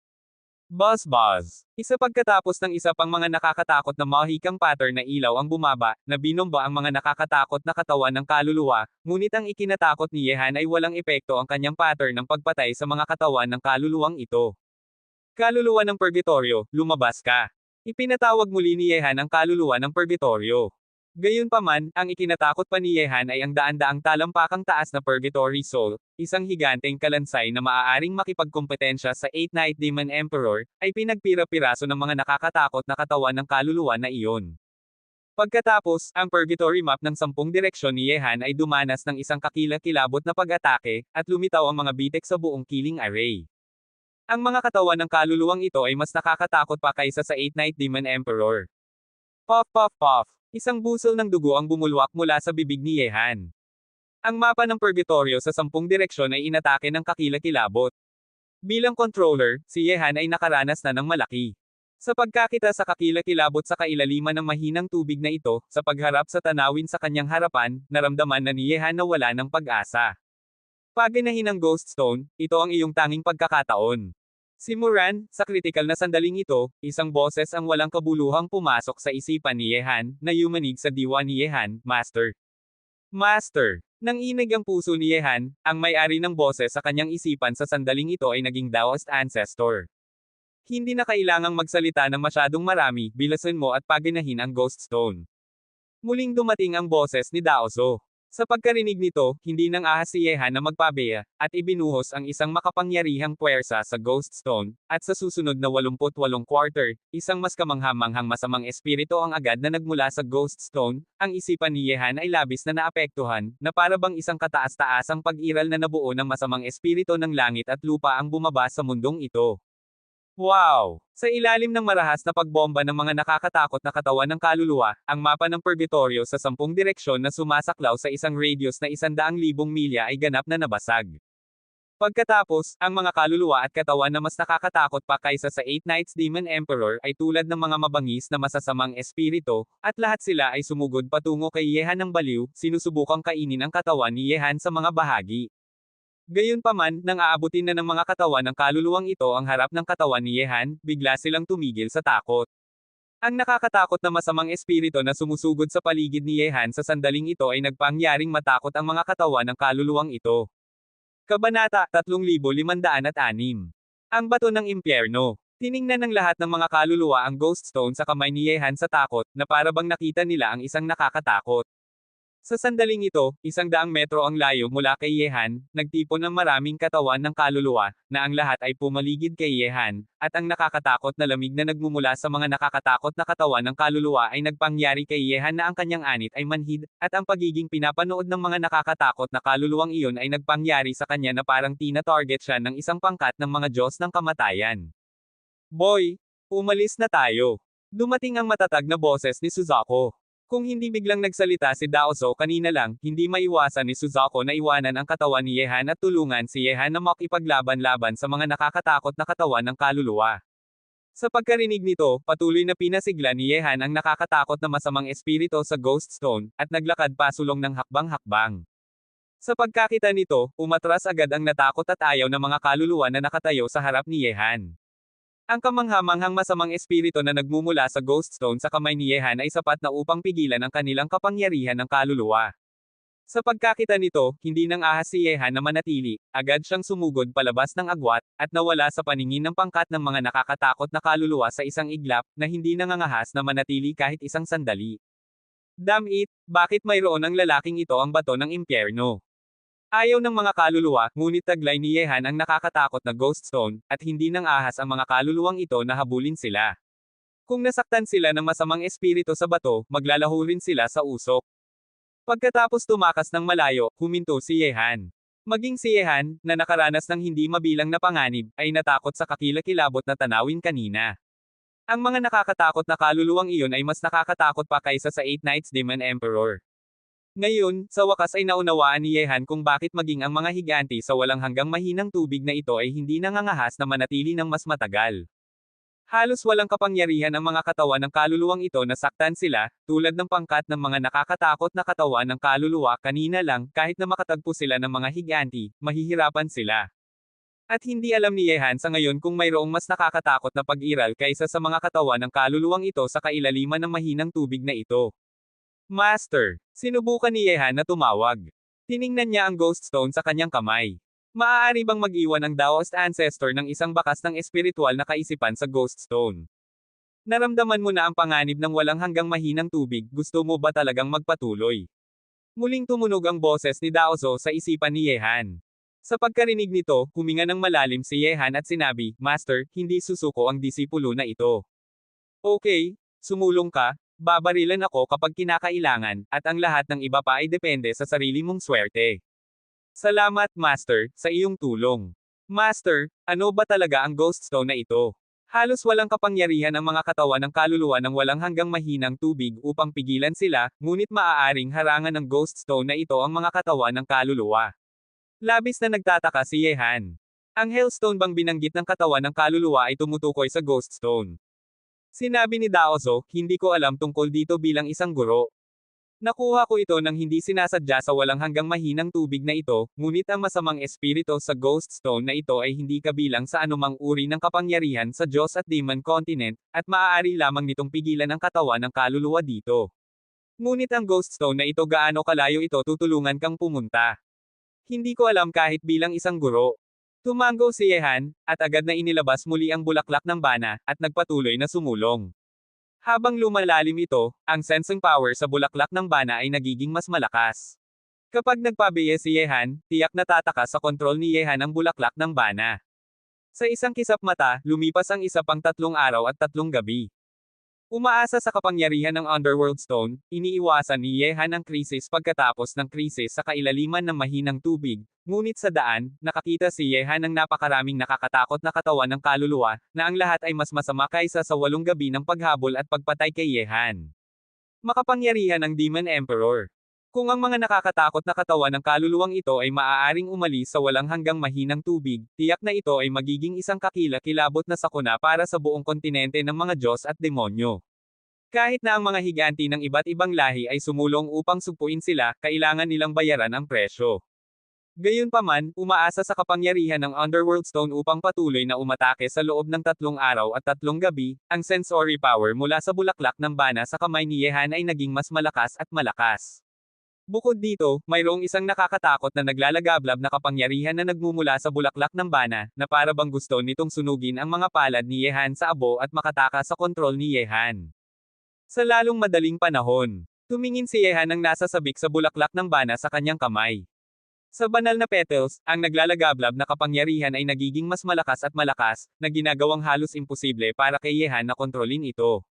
Buzz Buzz. Isa pagkatapos ng isa pang mga nakakatakot na mahikang pattern na ilaw ang bumaba, na binomba ang mga nakakatakot na katawan ng kaluluwa, ngunit ang ikinatakot ni Yehan ay walang epekto ang kanyang pattern ng pagpatay sa mga katawan ng kaluluwang ito. Kaluluwa ng Purgatorio, lumabas ka. Ipinatawag muli ni Yehan ang kaluluwa ng Purgatorio. Gayunpaman, ang ikinatakot pa ni Yehan ay ang daan-daang talampakang taas na Purgatory Soul, isang higanteng kalansay na maaaring makipagkompetensya sa Eight Night Demon Emperor, ay pinagpira-piraso ng mga nakakatakot na katawan ng kaluluwa na iyon. Pagkatapos, ang Purgatory Map ng 10 direksyon ni Yehan ay dumanas ng isang kakilakilabot na pag-atake, at lumitaw ang mga bitek sa buong killing array. Ang mga katawan ng kaluluwang ito ay mas nakakatakot pa kaysa sa Eight Night Demon Emperor. Puff puff puff. Isang busol ng dugo ang bumulwak mula sa bibig ni Yehan. Ang mapa ng Purgatorio sa 10 direksyon ay inatake ng kakilakilabot. Bilang controller, si Yehan ay nakaranas na ng malaki. Sa pagkakita sa kakilakilabot sa kailaliman ng mahinang tubig na ito, sa pagharap sa tanawin sa kanyang harapan, naramdaman na ni Yehan na wala ng pag-asa. Paginahin ng Ghost Stone, ito ang iyong tanging pagkakataon. Si Moran, sa kritikal na sandaling ito, isang boses ang walang kabuluhang pumasok sa isipan ni Yehan, na yumanig sa diwa ni Yehan, Master. Master! Nang inig ang puso ni Yehan, ang may-ari ng boses sa kanyang isipan sa sandaling ito ay naging Daoist Ancestor. Hindi na kailangang magsalita ng masyadong marami, bilasan mo at paginahin ang Ghost Stone. Muling dumating ang boses ni Daoso. Sa pagkarinig nito, hindi nang ahas si Yehan na magpabeya, at ibinuhos ang isang makapangyarihang puwersa sa Ghost Stone, at sa susunod na 88 quarter, isang mas kamanghamanghang masamang espiritu ang agad na nagmula sa Ghost Stone. Ang isipan ni Yehan ay labis na naapektuhan, na para bang isang kataas-taasang pag-iral na nabuo ng masamang espiritu ng langit at lupa ang bumaba sa mundong ito. Wow! Sa ilalim ng marahas na pagbomba ng mga nakakatakot na katawan ng kaluluwa, ang mapa ng Purgatorio sa 10 direksyon na sumasaklaw sa isang radius na 100,000 milya ay ganap na nabasag. Pagkatapos, ang mga kaluluwa at katawan na mas nakakatakot pa kaysa sa Eight Nights Demon Emperor ay tulad ng mga mabangis na masasamang espiritu, at lahat sila ay sumugod patungo kay Yehan ng baliw, sinusubukang kainin ang katawan ni Yehan sa mga bahagi. Gayunpaman, nang aabutin na ng mga katawan ng kaluluwang ito ang harap ng katawan ni Yehan, bigla silang tumigil sa takot. Ang nakakatakot na masamang espiritu na sumusugod sa paligid ni Yehan sa sandaling ito ay nagpangyaring matakot ang mga katawan ng kaluluwang ito. Kabanata 3506. Ang Bato ng Impyerno. Tiningnan ng lahat ng mga kaluluwa ang Ghost Stone sa kamay ni Yehan sa takot, na para bang nakita nila ang isang nakakatakot. Sa sandaling ito, 100 metro ang layo mula kay Yehan, nagtipon ng maraming katawan ng kaluluwa, na ang lahat ay pumaligid kay Yehan, at ang nakakatakot na lamig na nagmumula sa mga nakakatakot na katawan ng kaluluwa ay nagpangyari kay Yehan na ang kanyang anit ay manhid, at ang pagiging pinapanood ng mga nakakatakot na kaluluwang iyon ay nagpangyari sa kanya na parang tina-target siya ng isang pangkat ng mga Diyos ng kamatayan. Boy! Umalis na tayo! Dumating ang matatag na boses ni Suzaku. Kung hindi biglang nagsalita si Daoso kanina lang, hindi maiwasan ni Suzaku na iwanan ang katawan ni Yehan at tulungan si Yehan na makipaglaban-laban sa mga nakakatakot na katawan ng kaluluwa. Sa pagkarinig nito, patuloy na pinasigla ni Yehan ang nakakatakot na masamang espiritu sa Ghost Stone, at naglakad pasulong ng hakbang-hakbang. Sa pagkakita nito, umatras agad ang natakot at ayaw ng mga kaluluwa na nakatayo sa harap ni Yehan. Ang kamanghamanghang masamang espiritu na nagmumula sa Ghost Stone sa kamay ni Yehan ay sapat na upang pigilan ang kanilang kapangyarihan ng kaluluwa. Sa pagkakita nito, hindi nang ahas si Yehan na manatili, agad siyang sumugod palabas ng agwat, at nawala sa paningin ng pangkat ng mga nakakatakot na kaluluwa sa isang iglap, na hindi nangangahas na manatili kahit isang sandali. Damn it, bakit mayroon ang lalaking ito ang bato ng impyerno? Ayaw ng mga kaluluwa, ngunit taglay ni Yehan ang nakakatakot na Ghost Stone, at hindi nang ahas ang mga kaluluwang ito na habulin sila. Kung nasaktan sila ng masamang espiritu sa bato, maglalaho rin sila sa usok. Pagkatapos tumakas ng malayo, huminto si Yehan. Maging si Yehan, na nakaranas ng hindi mabilang na panganib, ay natakot sa kakilakilabot na tanawin kanina. Ang mga nakakatakot na kaluluwang iyon ay mas nakakatakot pa kaysa sa Eight Nights Demon Emperor. Ngayon, sa wakas ay naunawaan ni Yehan kung bakit maging ang mga higanti sa walang hanggang mahinang tubig na ito ay hindi nangangahas na manatili ng mas matagal. Halos walang kapangyarihan ang mga katawan ng kaluluwang ito na saktan sila, tulad ng pangkat ng mga nakakatakot na katawan ng kaluluwa kanina lang, kahit na makatagpo sila ng mga higanti, mahihirapan sila. At hindi alam ni Yehan sa ngayon kung mayroong mas nakakatakot na pag-iral kaysa sa mga katawan ng kaluluwang ito sa kailaliman ng mahinang tubig na ito. Master, sinubukan ni Yehan na tumawag. Tiningnan niya ang ghost stone sa kanyang kamay. Maaari bang mag-iwan ang Daoist Ancestor ng isang bakas ng espiritual na kaisipan sa Ghost Stone? Naramdaman mo na ang panganib ng walang hanggang mahinang tubig, gusto mo ba talagang magpatuloy? Muling tumunog ang boses ni Daozo sa isipan ni Yehan. Sa pagkarinig nito, huminga ng malalim si Yehan at sinabi, Master, hindi susuko ang disipulo na ito. Okay, sumulong ka, babarilan ako kapag kinakailangan, at ang lahat ng iba pa ay depende sa sarili mong swerte. Salamat, Master, sa iyong tulong. Master, ano ba talaga ang ghost stone na ito? Halos walang kapangyarihan ang mga katawan ng kaluluwa ng walang hanggang mahinang tubig upang pigilan sila, ngunit maaaring harangan ng ghost stone na ito ang mga katawan ng kaluluwa. Labis na nagtataka si Yehan. Ang Hellstone bang binanggit ng katawan ng kaluluwa ay tumutukoy sa ghost stone? Sinabi ni Daozo, hindi ko alam tungkol dito bilang isang guro. Nakuha ko ito nang hindi sinasadya sa walang hanggang mahinang tubig na ito, ngunit ang masamang espiritu sa ghost stone na ito ay hindi kabilang sa anumang uri ng kapangyarihan sa Diyos at Demon Continent, at maaari lamang nitong pigilan ang katawan ng kaluluwa dito. Ngunit ang ghost stone na ito gaano kalayo ito tutulungan kang pumunta? Hindi ko alam kahit bilang isang guro. Tumango si Yehan, at agad na inilabas muli ang bulaklak ng bana, at nagpatuloy na sumulong. Habang lumalalim ito, ang sensing power sa bulaklak ng bana ay nagiging mas malakas. Kapag nagpabiye si Yehan, tiyak natataka sa kontrol ni Yehan ang bulaklak ng bana. Sa isang kisap mata, lumipas ang isa pang 3 araw at 3 gabi. Umaasa sa kapangyarihan ng Underworld Stone, iniiwasan ni Yehan ang krisis pagkatapos ng krisis sa kailaliman ng mahinang tubig, ngunit sa daan, nakakita si Yehan ng napakaraming nakakatakot na katawan ng kaluluwa, na ang lahat ay mas masama kaysa sa 8 gabi ng paghabol at pagpatay kay Yehan. Makapangyarihan ng Demon Emperor. Kung ang mga nakakatakot na katawan ng kaluluwang ito ay maaaring umalis sa walang hanggang mahinang tubig, tiyak na ito ay magiging isang kakilakilabot na sakuna para sa buong kontinente ng mga Diyos at demonyo. Kahit na ang mga higanti ng iba't ibang lahi ay sumulong upang sugpuin sila, kailangan nilang bayaran ang presyo. Gayunpaman, umaasa sa kapangyarihan ng Underworld Stone upang patuloy na umatake sa loob ng 3 araw at 3 gabi, ang sensory power mula sa bulaklak ng bana sa kamay ni Yehan ay naging mas malakas at malakas. Bukod dito, mayroong isang nakakatakot na naglalagablab na kapangyarihan na nagmumula sa bulaklak ng bana, na para bang gusto nitong sunugin ang mga palad ni Yehan sa abo at makataka sa kontrol ni Yehan. Sa lalong madaling panahon, tumingin si Yehan ng nasa sabik sa bulaklak ng bana sa kanyang kamay. Sa banal na petals, ang naglalagablab na kapangyarihan ay nagiging mas malakas at malakas, na ginagawang halos imposible para kay Yehan na kontrolin ito.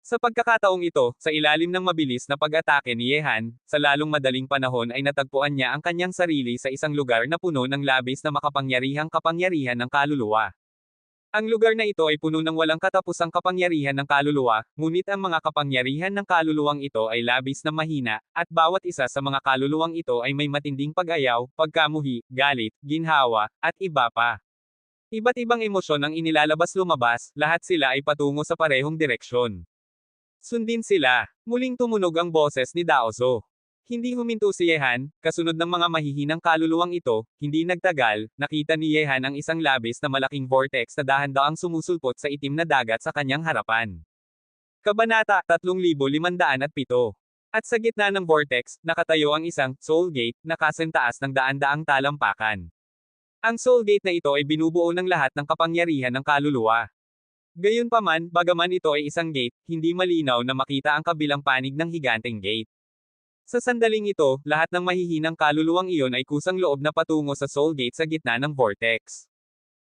Sa pagkakataong ito, sa ilalim ng mabilis na pag-atake ni Yehan, sa lalong madaling panahon ay natagpuan niya ang kanyang sarili sa isang lugar na puno ng labis na makapangyarihang kapangyarihan ng kaluluwa. Ang lugar na ito ay puno ng walang katapusang kapangyarihan ng kaluluwa, ngunit ang mga kapangyarihan ng kaluluwang ito ay labis na mahina, at bawat isa sa mga kaluluwang ito ay may matinding pag-ayaw, pagkamuhi, galit, ginhawa, at iba pa. Iba't ibang emosyon ang inilalabas lumabas, lahat sila ay patungo sa parehong direksyon. Sundin sila. Muling tumunog ang boses ni Daozo. Hindi huminto si Yehan, kasunod ng mga mahihinang kaluluwang ito, hindi nagtagal, nakita ni Yehan ang isang labis na malaking vortex na dahan-daang sumusulpot sa itim na dagat sa kanyang harapan. Kabanata 3507. At sa gitna ng vortex, nakatayo ang isang soul gate na kasentaas ng daan-daang talampakan. Ang soul gate na ito ay binubuo ng lahat ng kapangyarihan ng kaluluwa. Gayunpaman, bagaman ito ay isang gate, hindi malinaw na makita ang kabilang panig ng higanteng gate. Sa sandaling ito, lahat ng mahihinang kaluluwang iyon ay kusang loob na patungo sa soul gate sa gitna ng vortex.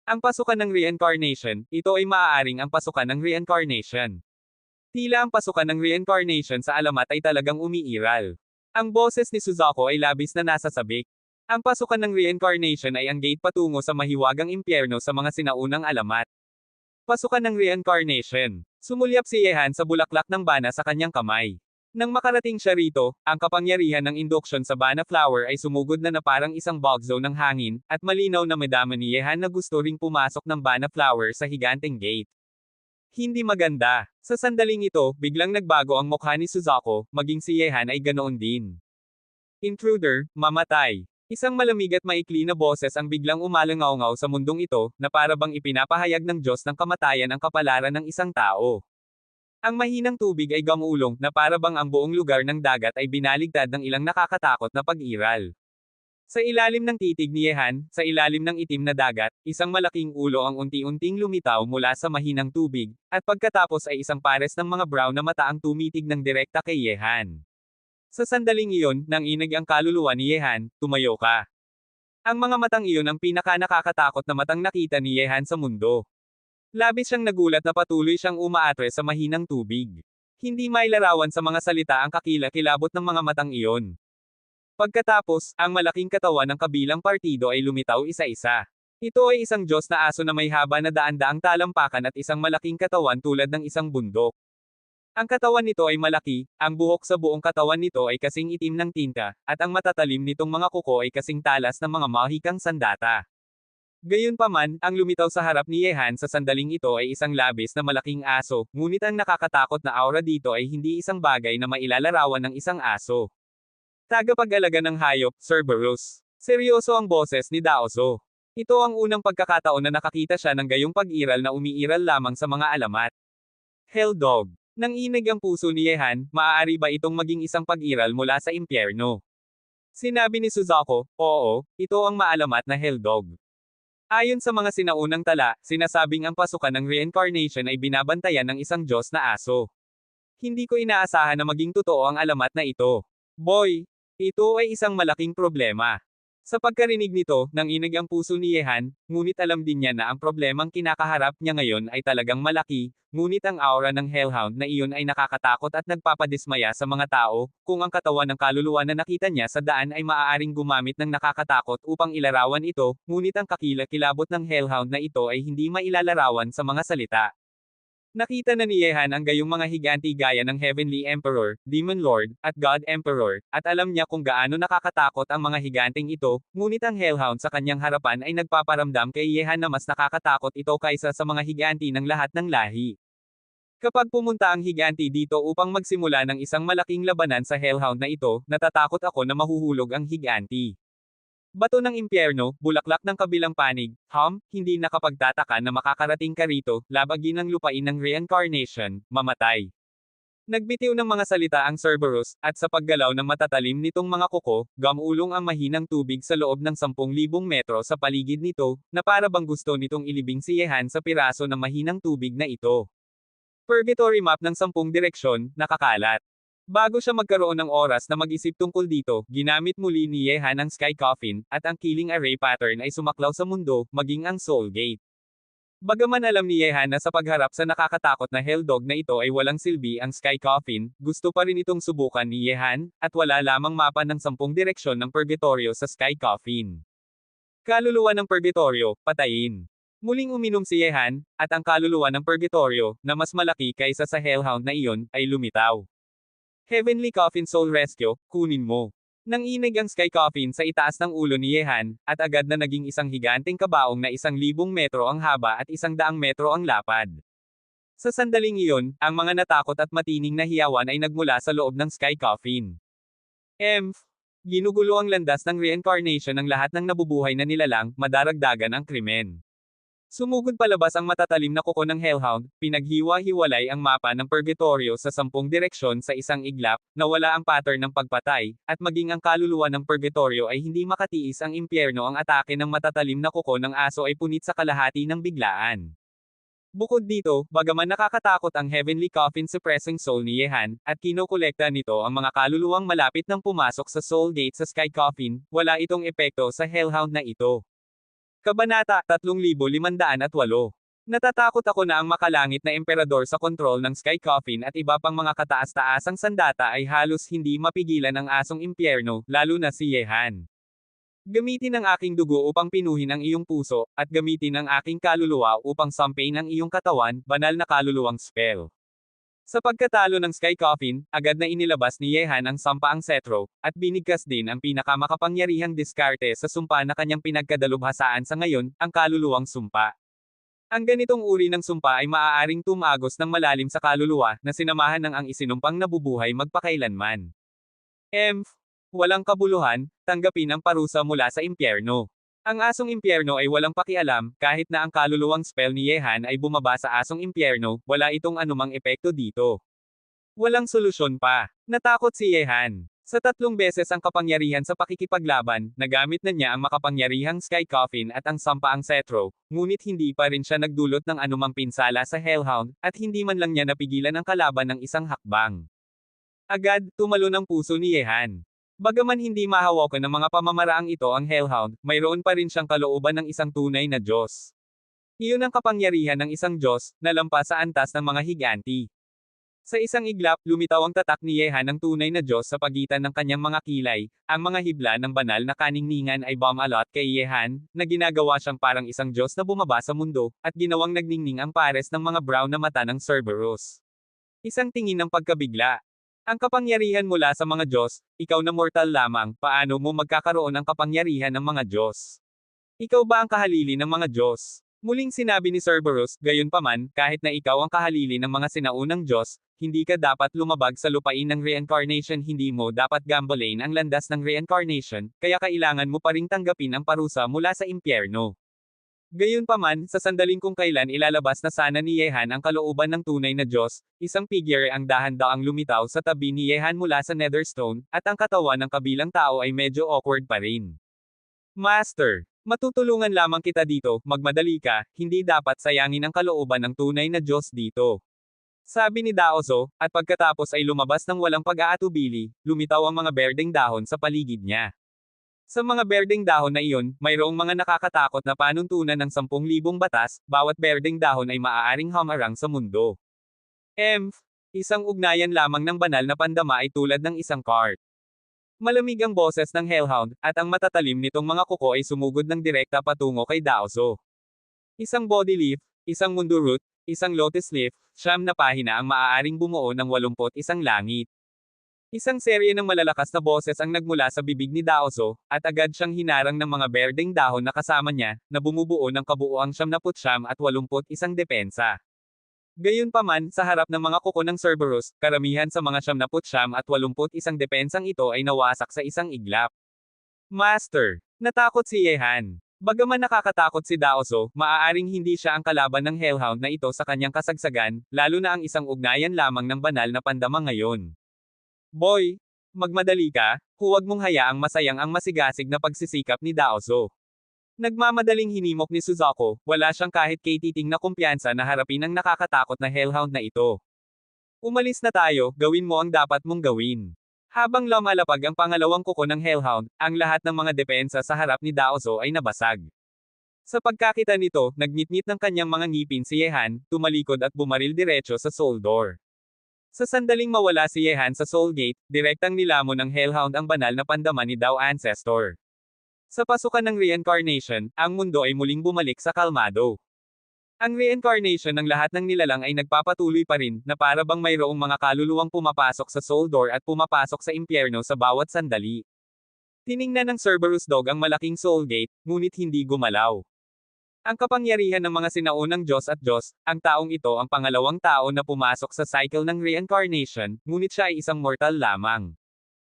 Ang pasukan ng reincarnation, ito ay maaaring ang pasukan ng reincarnation. Tila ang pasukan ng reincarnation sa alamat ay talagang umiiral. Ang boses ni Suzuko ay labis na nasasabik. Ang pasukan ng reincarnation ay ang gate patungo sa mahiwagang impyerno sa mga sinaunang alamat. Pasukan ng reincarnation. Sumulyap si Yehan sa bulaklak ng bana sa kanyang kamay. Nang makarating siya rito, ang kapangyarihan ng induction sa bana flower ay sumugod na parang isang bulk zone ng hangin, at malinaw na madama ni Yehan na gusto ring pumasok ng bana flower sa higanteng gate. Hindi maganda. Sa sandaling ito, biglang nagbago ang mukha ni Suzuko, maging si Yehan ay ganoon din. Intruder, mamatay. Isang malamig at maikli na boses ang biglang umalangaw-ngaw sa mundong ito, na para bang ipinapahayag ng Diyos ng kamatayan ang kapalaran ng isang tao. Ang mahinang tubig ay gamulong, na para bang ang buong lugar ng dagat ay binaligtad ng ilang nakakatakot na pag-iral. Sa ilalim ng titig ni Yehan, sa ilalim ng itim na dagat, isang malaking ulo ang unti-unting lumitaw mula sa mahinang tubig, at pagkatapos ay isang pares ng mga brown na mata ang tumitig ng direkta kay Yehan. Sa sandaling iyon, nang inig ang kaluluwa ni Yehan, tumayo ka. Ang mga matang iyon ang pinaka-nakakatakot na matang nakita ni Yehan sa mundo. Labis siyang nagulat na patuloy siyang umaatre sa mahinang tubig. Hindi mailarawan sa mga salita ang kakila-kilabot ng mga matang iyon. Pagkatapos, ang malaking katawan ng kabilang partido ay lumitaw isa-isa. Ito ay isang Diyos na aso na may haba na daan-daang talampakan at isang malaking katawan tulad ng isang bundok. Ang katawan nito ay malaki, ang buhok sa buong katawan nito ay kasing itim ng tinta, at ang matatalim nitong mga kuko ay kasing talas ng mga mahikang sandata. Gayunpaman, ang lumitaw sa harap ni Yehan sa sandaling ito ay isang labis na malaking aso, ngunit ang nakakatakot na aura dito ay hindi isang bagay na mailalarawan ng isang aso. Tagapag-alaga ng hayop, Cerberus. Seryoso ang boses ni Daoso. Ito ang unang pagkakataon na nakakita siya ng gayong pag-iral na umiiral lamang sa mga alamat. Helldog. Nang inig ang puso ni Yehan, maaari ba itong maging isang pag-iral mula sa impyerno? Sinabi ni Suzuko, oo, ito ang maalamat na Helldog. Ayon sa mga sinaunang tala, sinasabing ang pasukan ng reincarnation ay binabantayan ng isang Diyos na aso. Hindi ko inaasahan na maging totoo ang alamat na ito. Boy! Ito ay isang malaking problema. Sa pagkarinig nito, nang inig ang puso ni Yehan, ngunit alam din niya na ang problemang kinakaharap niya ngayon ay talagang malaki, ngunit ang aura ng Hellhound na iyon ay nakakatakot at nagpapadismaya sa mga tao, kung ang katawan ng kaluluwa na nakita niya sa daan ay maaaring gumamit ng nakakatakot upang ilarawan ito, ngunit ang kakila-kilabot ng Hellhound na ito ay hindi mailalarawan sa mga salita. Nakita na ni Yehan ang gayong mga higanti gaya ng Heavenly Emperor, Demon Lord, at God Emperor, at alam niya kung gaano nakakatakot ang mga higanting ito, ngunit ang Hellhound sa kanyang harapan ay nagpaparamdam kay Yehan na mas nakakatakot ito kaysa sa mga higanti ng lahat ng lahi. Kapag pumunta ang higanti dito upang magsimula ng isang malaking labanan sa Hellhound na ito, natatakot ako na mahuhulog ang higanti. Bato ng impyerno, bulaklak ng kabilang panig, hindi nakapagtataka na makakarating ka rito, labagin ng lupain ng reincarnation, mamatay. Nagbitiw ng mga salita ang Cerberus, at sa paggalaw ng matatalim nitong mga kuko, gamulong ang mahinang tubig sa loob ng 10,000 metro sa paligid nito, na para bang gusto nitong ilibing si Yehan sa piraso ng mahinang tubig na ito. Purgatory map ng 10 direksyon, nakakalat. Bago siya magkaroon ng oras na mag-isip tungkol dito, ginamit muli ni Yehan ang Sky Coffin, at ang killing array pattern ay sumaklaw sa mundo, maging ang Soul Gate. Bagaman alam ni Yehan na sa pagharap sa nakakatakot na Helldog na ito ay walang silbi ang Sky Coffin, gusto pa rin itong subukan ni Yehan, at wala lamang mapa ng 10 direksyon ng Purgatorio sa Sky Coffin. Kaluluwa ng Purgatorio, patayin. Muling uminom si Yehan, at ang kaluluwa ng Purgatorio, na mas malaki kaysa sa Hellhound na iyon, ay lumitaw. Heavenly Coffin Soul Rescue, kunin mo. Nang inig ang Sky Coffin sa itaas ng ulo ni Yehan, at agad na naging isang higanteng kabaong na 1,000 metro ang haba at 100 metro ang lapad. Sa sandaling iyon, ang mga natakot at matining na hiyawan ay nagmula sa loob ng Sky Coffin. Ginugulo ang landas ng reincarnation ng lahat ng nabubuhay na nilalang, madaragdagan ang krimen. Sumugod palabas ang matatalim na kuko ng Hellhound, pinaghiwa-hiwalay ang mapa ng Purgatorio sa 10 direksyon sa isang iglap, nawala ang pattern ng pagpatay, at maging ang kaluluwa ng Purgatorio ay hindi makatiis ang impyerno ang atake ng matatalim na kuko ng aso ay punit sa kalahati ng biglaan. Bukod dito, bagaman nakakatakot ang Heavenly Coffin suppressing soul ni Yehan, at kinokolekta nito ang mga kaluluwang malapit ng pumasok sa Soul Gate sa Sky Coffin, wala itong epekto sa Hellhound na ito. Kabanata 3508. Natatakot ako na ang makalangit na emperador sa kontrol ng Sky Coffin at iba pang mga kataas-taasang sandata ay halos hindi mapigilan ang asong impyerno, lalo na si Yehan. Gamitin ang aking dugo upang pinuhin ang iyong puso, at gamitin ang aking kaluluwa upang sampain ang iyong katawan, banal na kaluluwang spell. Sa pagkatalo ng Sky Coffin, agad na inilabas ni Yehan ang sampaang Cetro, at binigkas din ang pinakamakapangyarihang diskarte sa sumpa na kanyang pinagkadalubhasaan sa ngayon, ang kaluluwang sumpa. Ang ganitong uri ng sumpa ay maaaring tumagos ng malalim sa kaluluwa, na sinamahan ng ang isinumpang nabubuhay magpakailanman. Walang kabuluhan, tanggapin ang parusa mula sa impyerno. Ang asong impyerno ay walang pakialam, kahit na ang kaluluwang spell ni Yehan ay bumaba sa asong impyerno, wala itong anumang epekto dito. Walang solusyon pa. Natakot si Yehan. Sa 3 beses ang kapangyarihan sa pakikipaglaban, nagamit na niya ang makapangyarihang Sky Coffin at ang sampaang Cetro, ngunit hindi pa rin siya nagdulot ng anumang pinsala sa Hellhound, at hindi man lang niya napigilan ang kalaban ng isang hakbang. Agad, tumalon ang puso ni Yehan. Bagaman hindi mahawakan ng mga pamamaraang ito ang Hellhound, mayroon pa rin siyang kalooban ng isang tunay na Diyos. Iyon ang kapangyarihan ng isang Diyos, na lampas sa antas ng mga higanti. Sa isang iglap, lumitaw ang tatak ni Yehan ng tunay na Diyos sa pagitan ng kanyang mga kilay, ang mga hibla ng banal na kaningningan ay bumalot kay Yehan, na ginagawa siyang parang isang Diyos na bumaba sa mundo, at ginawang nagningning ang pares ng mga brown na mata ng Cerberus. Isang tingin ng pagkabigla. Ang kapangyarihan mula sa mga Diyos, ikaw na mortal lamang, paano mo magkakaroon ng kapangyarihan ng mga Diyos? Ikaw ba ang kahalili ng mga Diyos? Muling sinabi ni Cerberus, gayunpaman, kahit na ikaw ang kahalili ng mga sinaunang Diyos, hindi ka dapat lumabag sa lupain ng reincarnation, hindi mo dapat gambolain ang landas ng reincarnation, kaya kailangan mo pa ring tanggapin ang parusa mula sa impyerno. Gayunpaman, sa sandaling kung kailan ilalabas na sana ni Yehan ang kalooban ng tunay na Diyos, isang figure ang dahan-daang lumitaw sa tabi ni Yehan mula sa Netherstone, at ang katawan ng kabilang tao ay medyo awkward pa rin. Master, matutulungan lamang kita dito, magmadali ka, hindi dapat sayangin ang kalooban ng tunay na Diyos dito. Sabi ni Daozo, at pagkatapos ay lumabas ng walang pag-aatubili, lumitaw ang mga berdeng dahon sa paligid niya. Sa mga berdeng dahon na iyon, mayroong mga nakakatakot na panuntunan ng 10,000 batas, bawat berdeng dahon ay maaaring hamarang sa mundo. Isang ugnayan lamang ng banal na pandama ay tulad ng isang cart. Malamig ang boses ng Hellhound, at ang matatalim nitong mga kuko ay sumugod ng direkta patungo kay Daozo. Isang body leaf, isang mundo root, isang lotus leaf, 9 na pahina ang maaaring bumuo ng 81 langit. Isang serye ng malalakas na boses ang nagmula sa bibig ni Daozo, at agad siyang hinarang ng mga berdeng dahon na kasama niya, na bumubuo ng kabuuang 79 at 81 depensa. Gayunpaman, sa harap ng mga kuko ng Cerberus, karamihan sa mga 79 at 81 depensang ito ay nawasak sa isang iglap. Master, natakot si Yehan. Bagaman nakakatakot si Daozo, maaaring hindi siya ang kalaban ng Hellhound na ito sa kanyang kasagsagan, lalo na ang isang ugnayan lamang ng banal na pandama ngayon. Boy, magmadali ka, huwag mong hayaang masayang ang masigasig na pagsisikap ni Daozo. Nagmamadaling hinimok ni Suzuko, wala siyang kahit katiting na kumpiyansa na harapin ang nakakatakot na Hellhound na ito. Umalis na tayo, gawin mo ang dapat mong gawin. Habang lumalapag ang pangalawang kuko ng Hellhound, ang lahat ng mga depensa sa harap ni Daozo ay nabasag. Sa pagkakita nito, nagnitnit ng kanyang mga ngipin si Yehan, tumalikod at bumaril diretso sa soul door. Sa sandaling mawala si Yehan sa Soul Gate, direktang nilamon ng Hellhound ang banal na pandama ni Dao Ancestor. Sa pasukan ng reincarnation, ang mundo ay muling bumalik sa kalmado. Ang reincarnation ng lahat ng nilalang ay nagpapatuloy pa rin, na para bang mayroong mga kaluluwang pumapasok sa Soul Door at pumapasok sa impyerno sa bawat sandali. Tiningnan ng Cerberus Dog ang malaking Soul Gate, ngunit hindi gumalaw. Ang kapangyarihan ng mga sinaunang Diyos at Diyos, ang taong ito ang pangalawang tao na pumasok sa cycle ng reincarnation, ngunit siya ay isang mortal lamang.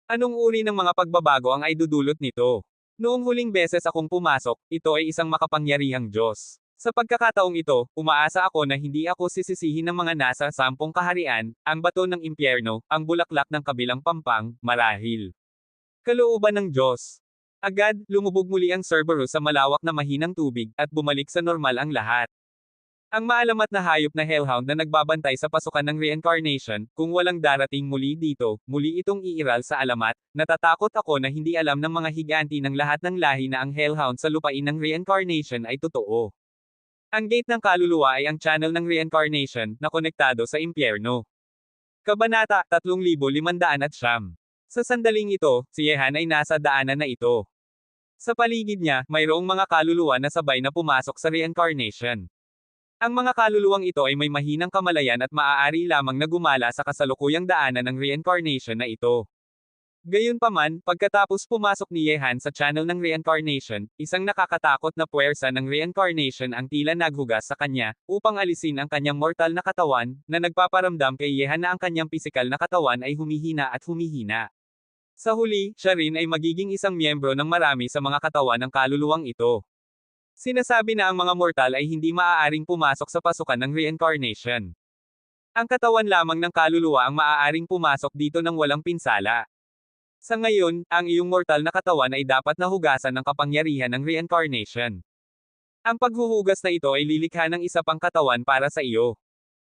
Anong uri ng mga pagbabago ang aidudulot nito? Noong huling beses akong pumasok, ito ay isang makapangyarihang Diyos. Sa pagkakataong ito, umaasa ako na hindi ako sisisihin ng mga nasa 10 kaharian, ang bato ng impyerno, ang bulaklak ng kabilang pampang, marahil. Kalooban ng Diyos. Agad, lumubog muli ang Cerberus sa malawak na mahinang tubig, at bumalik sa normal ang lahat. Ang maalamat na hayop na Hellhound na nagbabantay sa pasukan ng reincarnation, kung walang darating muli dito, muli itong iiral sa alamat, natatakot ako na hindi alam ng mga higanti ng lahat ng lahi na ang Hellhound sa lupain ng reincarnation ay totoo. Ang gate ng kaluluwa ay ang channel ng reincarnation, na konektado sa impyerno. Kabanata 3509. Sa sandaling ito, si Yehan ay nasa daanan na ito. Sa paligid niya, mayroong mga kaluluwa na sabay na pumasok sa reincarnation. Ang mga kaluluwang ito ay may mahinang kamalayan at maaari lamang na gumala sa kasalukuyang daanan ng reincarnation na ito. Gayunpaman, pagkatapos pumasok ni Yehan sa channel ng reincarnation, isang nakakatakot na puwersa ng reincarnation ang tila naghugas sa kanya, upang alisin ang kanyang mortal na katawan, na nagpaparamdam kay Yehan na ang kanyang pisikal na katawan ay humihina at humihina. Sa huli, siya rin ay magiging isang miyembro ng marami sa mga katawan ng kaluluwang ito. Sinasabi na ang mga mortal ay hindi maaaring pumasok sa pasukan ng reincarnation. Ang katawan lamang ng kaluluwa ang maaaring pumasok dito ng walang pinsala. Sa ngayon, ang iyong mortal na katawan ay dapat nahugasan ng kapangyarihan ng reincarnation. Ang paghuhugas na ito ay lilikha ng isa pang katawan para sa iyo.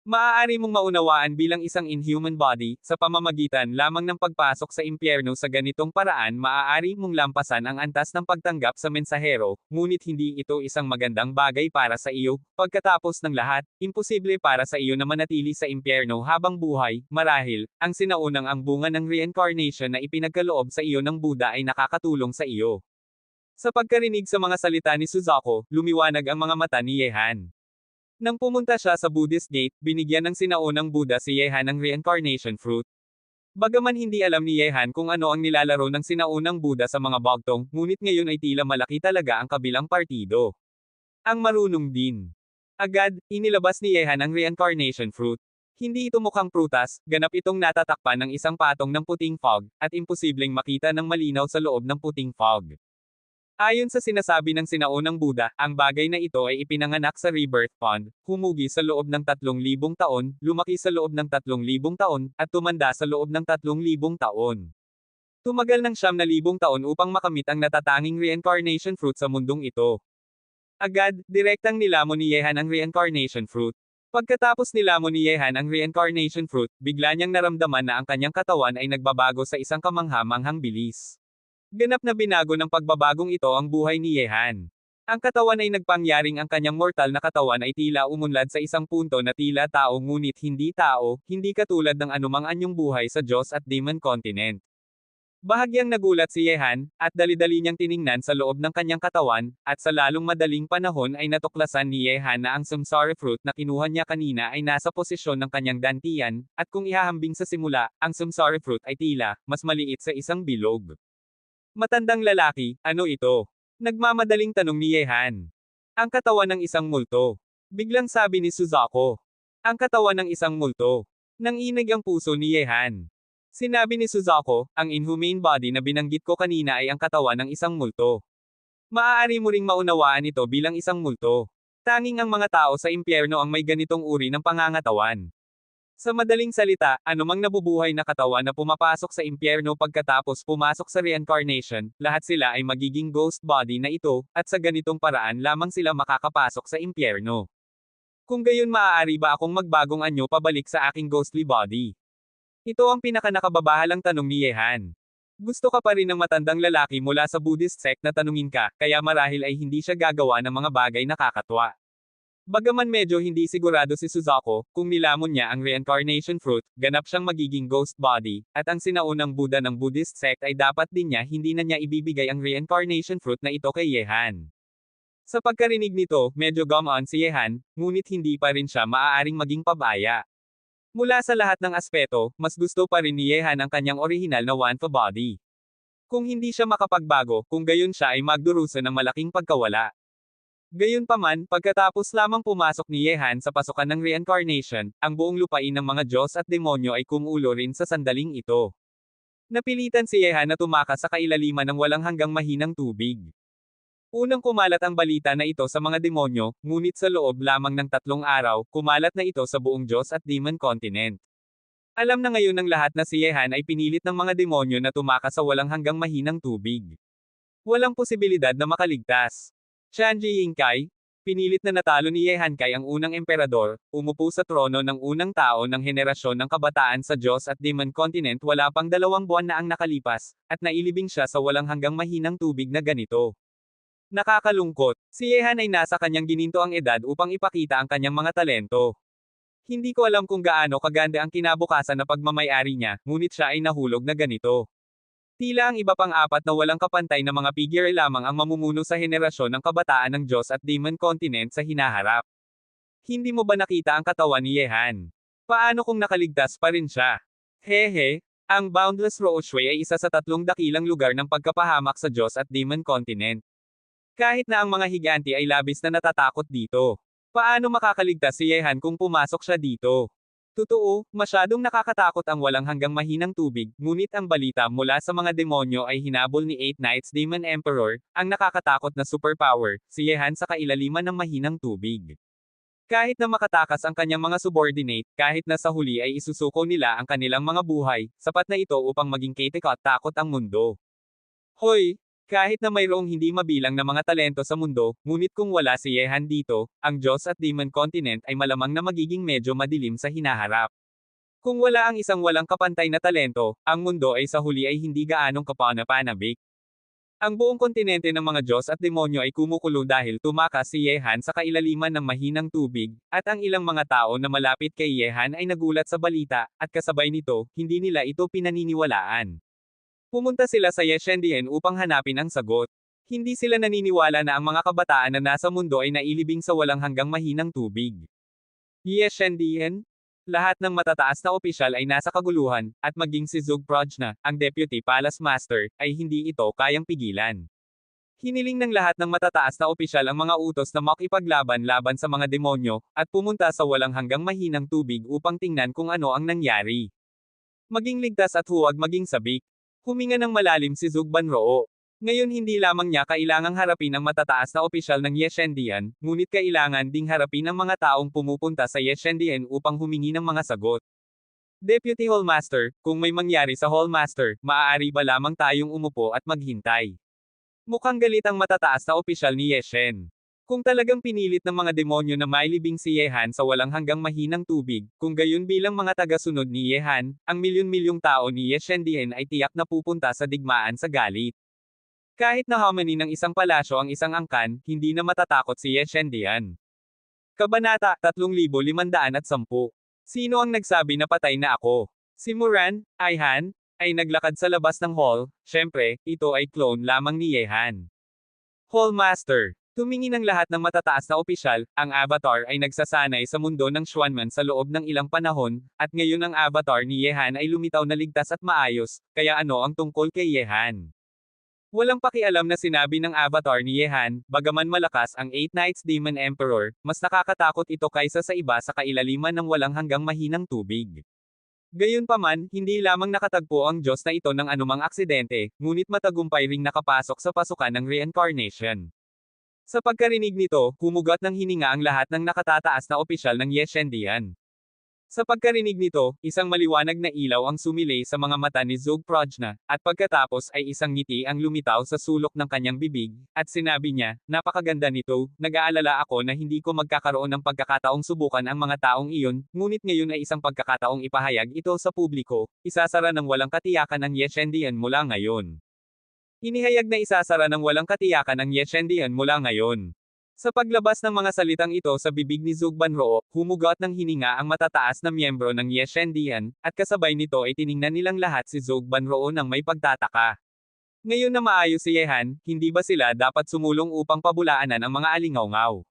Maaari mong maunawaan bilang isang inhuman body, sa pamamagitan lamang ng pagpasok sa impyerno sa ganitong paraan maaari mong lampasan ang antas ng pagtanggap sa mensahero, ngunit hindi ito isang magandang bagay para sa iyo. Pagkatapos ng lahat, imposible para sa iyo na manatili sa impyerno habang buhay, marahil, ang sinaunang ang bunga ng reincarnation na ipinagkaloob sa iyo ng Buddha ay nakakatulong sa iyo. Sa pagkarinig sa mga salita ni Suzaku, lumiwanag ang mga mata ni Yehan. Nang pumunta siya sa Buddhist gate, binigyan ng sinaunang Buddha si Yehan ng reincarnation fruit. Bagaman hindi alam ni Yehan kung ano ang nilalaro ng sinaunang Buddha sa mga bagtong, ngunit ngayon ay tila malaki talaga ang kabilang partido. Ang marunong din. Agad, inilabas ni Yehan ang reincarnation fruit. Hindi ito mukhang prutas, ganap itong natatakpan ng isang patong ng puting fog, at imposibleng makita ng malinaw sa loob ng puting fog. Ayon sa sinasabi ng sinaunang Buddha, ang bagay na ito ay ipinanganak sa rebirth pond, humugi sa loob ng 3,000 taon, lumaki sa loob ng 3,000 taon, at tumanda sa loob ng 3,000 taon. Tumagal ng 9,000 taon upang makamit ang natatanging reincarnation fruit sa mundong ito. Agad, direktang nilamon ni Yehan ang reincarnation fruit. Pagkatapos nilamon ni Yehan ang reincarnation fruit, bigla niyang naramdaman na ang kanyang katawan ay nagbabago sa isang kamangha-manghang bilis. Ganap na binago ng pagbabagong ito ang buhay ni Yehan. Ang katawan ay nagpangyaring ang kanyang mortal na katawan ay tila umunlad sa isang punto na tila tao ngunit hindi tao, hindi katulad ng anumang anyong buhay sa Diyos at Demon Continent. Bahagyang nagulat si Yehan, at dali-dali niyang tiningnan sa loob ng kanyang katawan, at sa lalong madaling panahon ay natuklasan ni Yehan na ang samsara fruit na kinuha niya kanina ay nasa posisyon ng kanyang dantian, at kung ihahambing sa simula, ang samsara fruit ay tila, mas maliit sa isang bilog. Matandang lalaki, ano ito? Nagmamadaling tanong ni Yehan. Ang katawan ng isang multo. Biglang sabi ni Suzaku. Ang katawan ng isang multo. Nanginig ang puso ni Yehan. Sinabi ni Suzaku, ang inhumane body na binanggit ko kanina ay ang katawan ng isang multo. Maaari mo ring maunawaan ito bilang isang multo. Tanging ang mga tao sa impyerno ang may ganitong uri ng pangangatawan. Sa madaling salita, anumang nabubuhay na katawan na pumapasok sa impyerno pagkatapos pumasok sa reincarnation, lahat sila ay magiging ghost body na ito, at sa ganitong paraan lamang sila makakapasok sa impyerno. Kung gayon maaari ba akong magbagong anyo pabalik sa aking ghostly body? Ito ang pinakanakababahalang tanong ni Yehan. Gusto ka pa rin ng matandang lalaki mula sa Buddhist sect na tanungin ka, kaya marahil ay hindi siya gagawa ng mga bagay nakakatwa. Bagaman medyo hindi sigurado si Suzaku, kung nilamon niya ang reincarnation fruit, ganap siyang magiging ghost body, at ang sinaunang Buddha ng Buddhist sect ay dapat din niya hindi na niya ibibigay ang reincarnation fruit na ito kay Yehan. Sa pagkarinig nito, medyo gumon si Yehan, ngunit hindi pa rin siya maaaring maging pabaya. Mula sa lahat ng aspeto, mas gusto pa rin ni Yehan ang kanyang orihinal na Wanfa body. Kung hindi siya makapagbago, kung gayon siya ay magdurusa ng malaking pagkawala. Gayunpaman, pagkatapos lamang pumasok ni Yehan sa pasukan ng reincarnation, ang buong lupain ng mga Diyos at demonyo ay kumulo rin sa sandaling ito. Napilitan si Yehan na tumakas sa kailaliman ng walang hanggang mahinang tubig. Unang kumalat ang balita na ito sa mga demonyo, ngunit sa loob lamang ng 3 araw, kumalat na ito sa buong Diyos at Demon Continent. Alam na ngayon ng lahat na si Yehan ay pinilit ng mga demonyo na tumakas sa walang hanggang mahinang tubig. Walang posibilidad na makaligtas. Shanji Yingkai, pinilit na natalo ni Yehan Kai ang unang emperador, umupo sa trono ng unang tao ng henerasyon ng kabataan sa Diyos at Demon Continent wala pang 2 buwan na ang nakalipas, at nailibing siya sa walang hanggang mahinang tubig na ganito. Nakakalungkot, si Yehan ay nasa kanyang ginintoang edad upang ipakita ang kanyang mga talento. Hindi ko alam kung gaano kaganda ang kinabukasan na pagmamayari niya, ngunit siya ay nahulog na ganito. Tila ang iba pang apat na walang kapantay na mga figure lamang ang mamumuno sa henerasyon ng kabataan ng Diyos at Demon Continent sa hinaharap. Hindi mo ba nakita ang katawan ni Yehan? Paano kung nakaligtas pa rin siya? Hehe, ang Boundless Roadway ay isa sa tatlong dakilang lugar ng pagkapahamak sa Diyos at Demon Continent. Kahit na ang mga higanti ay labis na natatakot dito. Paano makakaligtas si Yehan kung pumasok siya dito? Totoo, masyadong nakakatakot ang walang hanggang mahinang tubig, ngunit ang balita mula sa mga demonyo ay hinabol ni Eight Knights Demon Emperor, ang nakakatakot na superpower, si Yehan sa kailaliman ng mahinang tubig. Kahit na makatakas ang kanyang mga subordinate, kahit na sa huli ay isusuko nila ang kanilang mga buhay, sapat na ito upang maging katakot ang mundo. Hoy! Kahit na mayroong hindi mabilang na mga talento sa mundo, ngunit kung wala si Yehan dito, ang Diyos at Demon Continent ay malamang na magiging medyo madilim sa hinaharap. Kung wala ang isang walang kapantay na talento, ang mundo ay sa huli ay hindi gaanong kapanapanabik. Ang buong kontinente ng mga Diyos at demonyo ay kumukulo dahil tumakas si Yehan sa kailaliman ng mahinang tubig, at ang ilang mga tao na malapit kay Yehan ay nagulat sa balita, at kasabay nito, hindi nila ito pinaniniwalaan. Pumunta sila sa Yeshendian upang hanapin ang sagot. Hindi sila naniniwala na ang mga kabataan na nasa mundo ay nailibing sa walang hanggang mahinang tubig. Yeshendian? Lahat ng matataas na opisyal ay nasa kaguluhan, at maging si Zug Prajna, ang Deputy Palace Master, ay hindi ito kayang pigilan. Hiniling ng lahat ng matataas na opisyal ang mga utos na makipaglaban-laban sa mga demonyo, at pumunta sa walang hanggang mahinang tubig upang tingnan kung ano ang nangyari. Maging ligtas at huwag maging sabik. Huminga ng malalim si Zug Banroo. Ngayon hindi lamang niya kailangang harapin ang matataas na opisyal ng Yeshendian, ngunit kailangan ding harapin ang mga taong pumupunta sa Yeshendian upang humingi ng mga sagot. Deputy Hallmaster, kung may mangyari sa Hallmaster, maaari ba lamang tayong umupo at maghintay? Mukhang galit ang matataas na opisyal ni Yeshen. Kung talagang pinilit ng mga demonyo na mailibing si Yehan sa walang hanggang mahinang tubig, kung gayon bilang mga tagasunod ni Yehan, ang milyon-milyong tao ni Yeshendian ay tiyak na pupunta sa digmaan sa galit. Kahit na harmony ng isang palasyo ang isang angkan, hindi na matatakot si Yeshendian. Kabanata 3510. Sino ang nagsabi na patay na ako? Si Muran, Aihan, ay naglakad sa labas ng hall, syempre, ito ay clone lamang ni Yehan. Hallmaster. Tumingin ang lahat ng matataas na opisyal, ang avatar ay nagsasanay sa mundo ng Xuanman sa loob ng ilang panahon, at ngayon ang avatar ni Yehan ay lumitaw na ligtas at maayos, kaya ano ang tungkol kay Yehan? Walang pakialam na sinabi ng avatar ni Yehan, bagaman malakas ang Eight Knights Demon Emperor, mas nakakatakot ito kaysa sa iba sa kailaliman ng walang hanggang mahinang tubig. Gayunpaman, hindi lamang nakatagpo ang Diyos na ito ng anumang aksidente, ngunit matagumpay ring nakapasok sa pasukan ng reincarnation. Sa pagkarinig nito, humugot ng hininga ang lahat ng nakatataas na opisyal ng Yeshendian. Sa pagkarinig nito, isang maliwanag na ilaw ang sumilay sa mga mata ni Zug Prajna, at pagkatapos ay isang ngiti ang lumitaw sa sulok ng kanyang bibig, at sinabi niya, napakaganda nito, nag-aalala ako na hindi ko magkakaroon ng pagkakataong subukan ang mga taong iyon, ngunit ngayon ay isang pagkakataong ipahayag ito sa publiko, isasara ng walang katiyakan ang Yeshendian mula ngayon. Inihayag na isasara ng walang katiyakan ang Yeshendian mula ngayon. Sa paglabas ng mga salitang ito sa bibig ni Zug Banroo, humugot ng hininga ang matataas na miyembro ng Yeshendian, at kasabay nito ay tiningnan nilang lahat si Zug Banroo nang may pagtataka. Ngayon na maayos si Yehan, hindi ba sila dapat sumulong upang pabulaanan ang mga alingawngaw?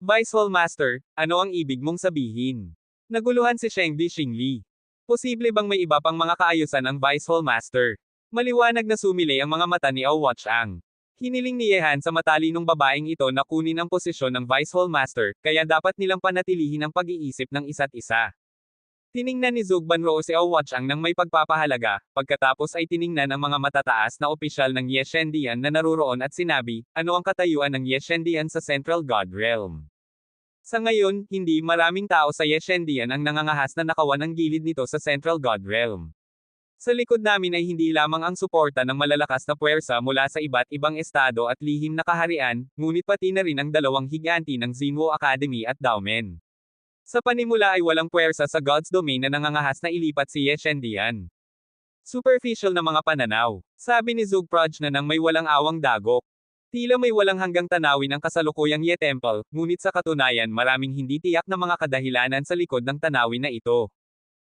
Vice Hallmaster, ano ang ibig mong sabihin? Naguluhan si Shengdi Xingli. Posible bang may iba pang mga kaayusan ang Vice Hallmaster? Maliwanag na sumilay ang mga mata ni Awatchang. Hiniling ni Yehan sa matalinong babaeng ito na kunin ang posisyon ng Vice Hallmaster, kaya dapat nilang panatilihin ang pag-iisip ng isa't isa. Tiningnan ni Zug Banroo si Awatchang nang may pagpapahalaga, pagkatapos ay tiningnan ang mga matataas na opisyal ng Yeshendian na naruroon at sinabi, ano ang katayuan ng Yeshendian sa Central God Realm? Sa ngayon, hindi maraming tao sa Yeshendian ang nangangahas na nakawan ang gilid nito sa Central God Realm. Sa likod namin ay hindi lamang ang suporta ng malalakas na puwersa mula sa iba't ibang estado at lihim na kaharian, ngunit pati na rin ang dalawang higanti ng Xinwo Academy at Daomen. Sa panimula ay walang puwersa sa God's Domain na nangangahas na ilipat si Yeshendian. Superficial na mga pananaw. Sabi ni Zug Prajna nang may walang awang dagok. Tila may walang hanggang tanawin ang kasalukuyang Ye Temple, ngunit sa katunayan maraming hindi tiyak na mga kadahilanan sa likod ng tanawin na ito.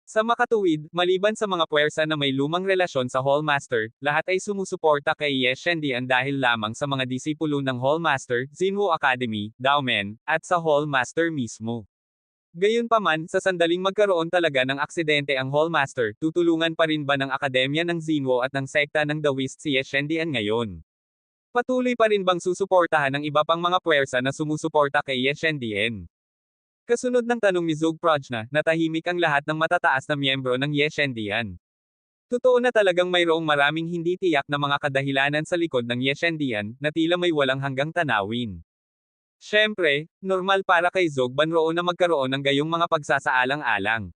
Sa makatuwid, maliban sa mga puwersa na may lumang relasyon sa Hallmaster, lahat ay sumusuporta kay Ye Shendian dahil lamang sa mga disipulo ng Hallmaster, Xinwu Academy, Daomen, at sa Hallmaster mismo. Gayunpaman, sa sandaling magkaroon talaga ng aksidente ang Hallmaster, tutulungan pa rin ba ng Akademya ng Xinwu at ng sekta ng Daoist si Ye Shendian ngayon? Patuloy pa rin bang susuportahan ng iba pang mga puwersa na sumusuporta kay Ye Shendian? Kasunod ng tanong ni Zog Prajna, natahimik ang lahat ng matataas na miyembro ng Ye Shendian. Totoo na talagang mayroong maraming hindi tiyak na mga kadahilanan sa likod ng Ye Shendian, na tila may walang hanggang tanawin. Siyempre, normal para kay Zog Banroo na magkaroon ng gayong mga pagsasaalang-alang.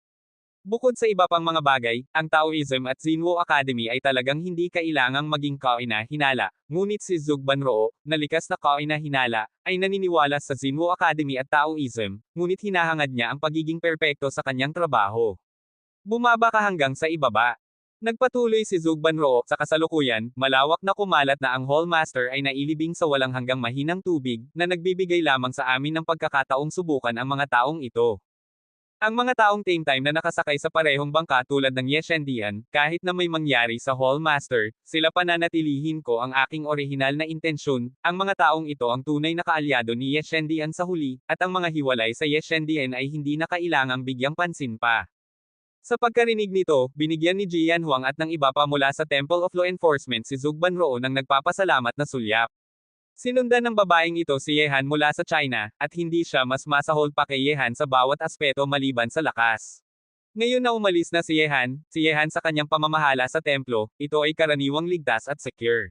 Bukod sa iba pang mga bagay, ang Taoism at Xinwu Academy ay talagang hindi kailangang maging kaina-hinala, ngunit si Zog Banroo, na likas na kaina-hinala, ay naniniwala sa Xinwu Academy at Taoism, ngunit hinahangad niya ang pagiging perpekto sa kanyang trabaho. Bumaba ka hanggang sa ibaba. Nagpatuloy si Zog Banroo, sa kasalukuyan, malawak na kumalat na ang Hallmaster ay nailibing sa walang hanggang mahinang tubig, na nagbibigay lamang sa amin ng pagkakataong subukan ang mga taong ito. Ang mga taong same time na nakasakay sa parehong bangka tulad ng Ye Shendian, kahit na may mangyari sa Hallmaster, sila pananatilihin ko ang aking orihinal na intensyon, ang mga taong ito ang tunay na kaalyado ni Ye Shendian sa huli, at ang mga hiwalay sa Ye Shendian ay hindi na kailangang bigyang pansin pa. Sa pagkarinig nito, binigyan ni Jian Huang at ng iba pa mula sa Temple of Law Enforcement si Zog Banroo ng nagpapasalamat na sulyap. Sinundan ng babaeng ito si Yehan mula sa China, at hindi siya mas masahol pa kay Yehan sa bawat aspeto maliban sa lakas. Ngayon na umalis na si Yehan sa kanyang pamamahala sa templo, ito ay karaniwang ligtas at secure.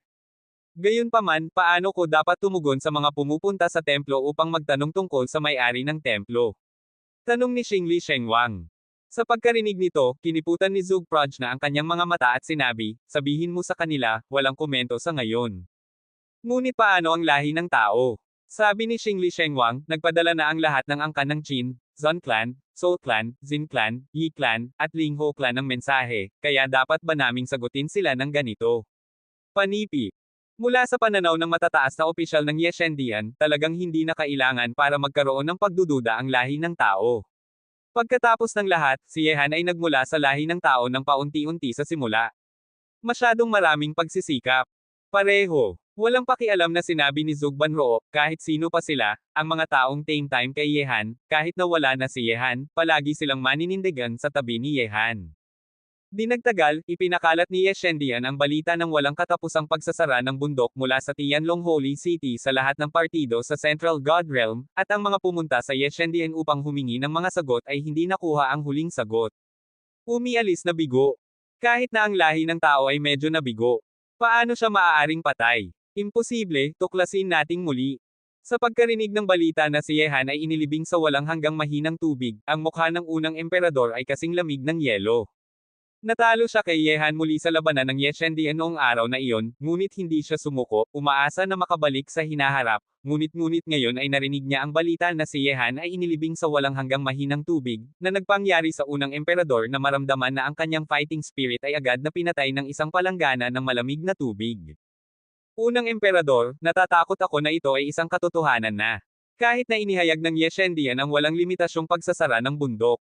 Gayunpaman, paano ko dapat tumugon sa mga pumupunta sa templo upang magtanong tungkol sa may-ari ng templo? Tanong ni Xingli Shengwang. Sa pagkarinig nito, kiniputan ni Zog Prajna ang kanyang mga mata at sinabi, sabihin mo sa kanila, walang komento sa ngayon. Ngunit paano ang lahi ng tao? Sabi ni Xingli Shengwang, nagpadala na ang lahat ng angkan ng Qin, Zun Clan, Soul Clan, Xin Clan, Yi Clan, at Lingho Clan ng mensahe, kaya dapat ba naming sagutin sila ng ganito? Panipi. Mula sa pananaw ng matataas na opisyal ng Ye Shendian, talagang hindi na kailangan para magkaroon ng pagdududa ang lahi ng tao. Pagkatapos ng lahat, si Yehan ay nagmula sa lahi ng tao ng paunti-unti sa simula. Masyadong maraming pagsisikap. Pareho. Walang pakialam na sinabi ni Zog Banroo, kahit sino pa sila, ang mga taong same time kay Yehan, kahit na wala na si Yehan, palagi silang maninindigan sa tabi ni Yehan. Di nagtagal, ipinakalat ni Ye Shendian ang balita ng walang katapusang pagsasara ng bundok mula sa Tianlong Holy City sa lahat ng partido sa Central God Realm, at ang mga pumunta sa Ye Shendian upang humingi ng mga sagot ay hindi nakuha ang huling sagot. Umialis na bigo. Kahit na ang lahi ng tao ay medyo nabigo. Paano siya maaaring patay? Imposible, tuklasin nating muli. Sa pagkarinig ng balita na si Yehan ay inilibing sa walang hanggang mahinang tubig, ang mukha ng unang emperador ay kasing lamig ng yelo. Natalo siya kay Yehan muli sa labanan ng Ye Shendian noong araw na iyon, ngunit hindi siya sumuko, umaasa na makabalik sa hinaharap, ngunit ngayon ay narinig niya ang balita na si Yehan ay inilibing sa walang hanggang mahinang tubig, na nagpangyari sa unang emperador na maramdaman na ang kanyang fighting spirit ay agad na pinatay ng isang palanggana ng malamig na tubig. Unang emperador, natatakot ako na ito ay isang katotohanan na. Kahit na inihayag ng Ye Shendian ang walang limitasyong pagsasara ng bundok.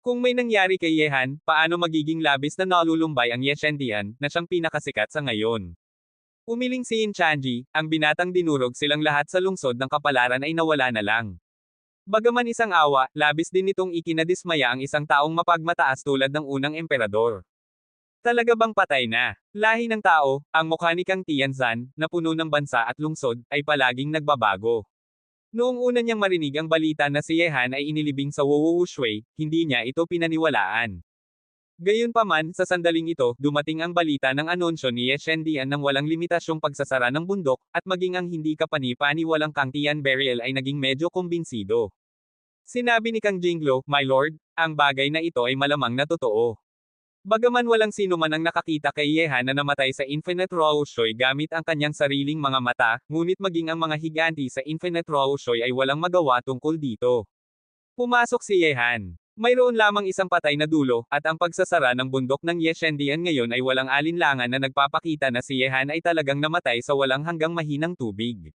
Kung may nangyari kay Yehan, paano magiging labis na nalulumbay ang Ye Shendian, na siyang pinakasikat sa ngayon? Umiling si Yin Chanji, ang binatang dinurog silang lahat sa lungsod ng kapalaran ay nawala na lang. Bagaman isang awa, labis din nitong ikinadismaya ang isang taong mapagmataas tulad ng unang emperador. Talaga bang patay na? Lahi ng tao, ang mukha ni Kang Tianzan, na puno ng bansa at lungsod, ay palaging nagbabago. Noong una niyang marinig ang balita na si Yehan ay inilibing sa Wuwushui, hindi niya ito pinaniwalaan. Gayunpaman, sa sandaling ito, dumating ang balita ng anunsyo ni Ye Shendian ng walang limitasyong pagsasara ng bundok, at maging ang hindi kapani-paniwalang Kang Tian burial ay naging medyo kumbinsido. Sinabi ni Kang Jinglo, My Lord, ang bagay na ito ay malamang na totoo. Bagaman walang sino man ang nakakita kay Yehan na namatay sa Infinite Wuwushui gamit ang kanyang sariling mga mata, ngunit maging ang mga higanti sa Infinite Wuwushui ay walang magawa tungkol dito. Pumasok si Yehan. Mayroon lamang isang patay na dulo, at ang pagsasara ng bundok ng Ye Shendian ngayon ay walang alinlangan na nagpapakita na si Yehan ay talagang namatay sa walang hanggang mahinang tubig.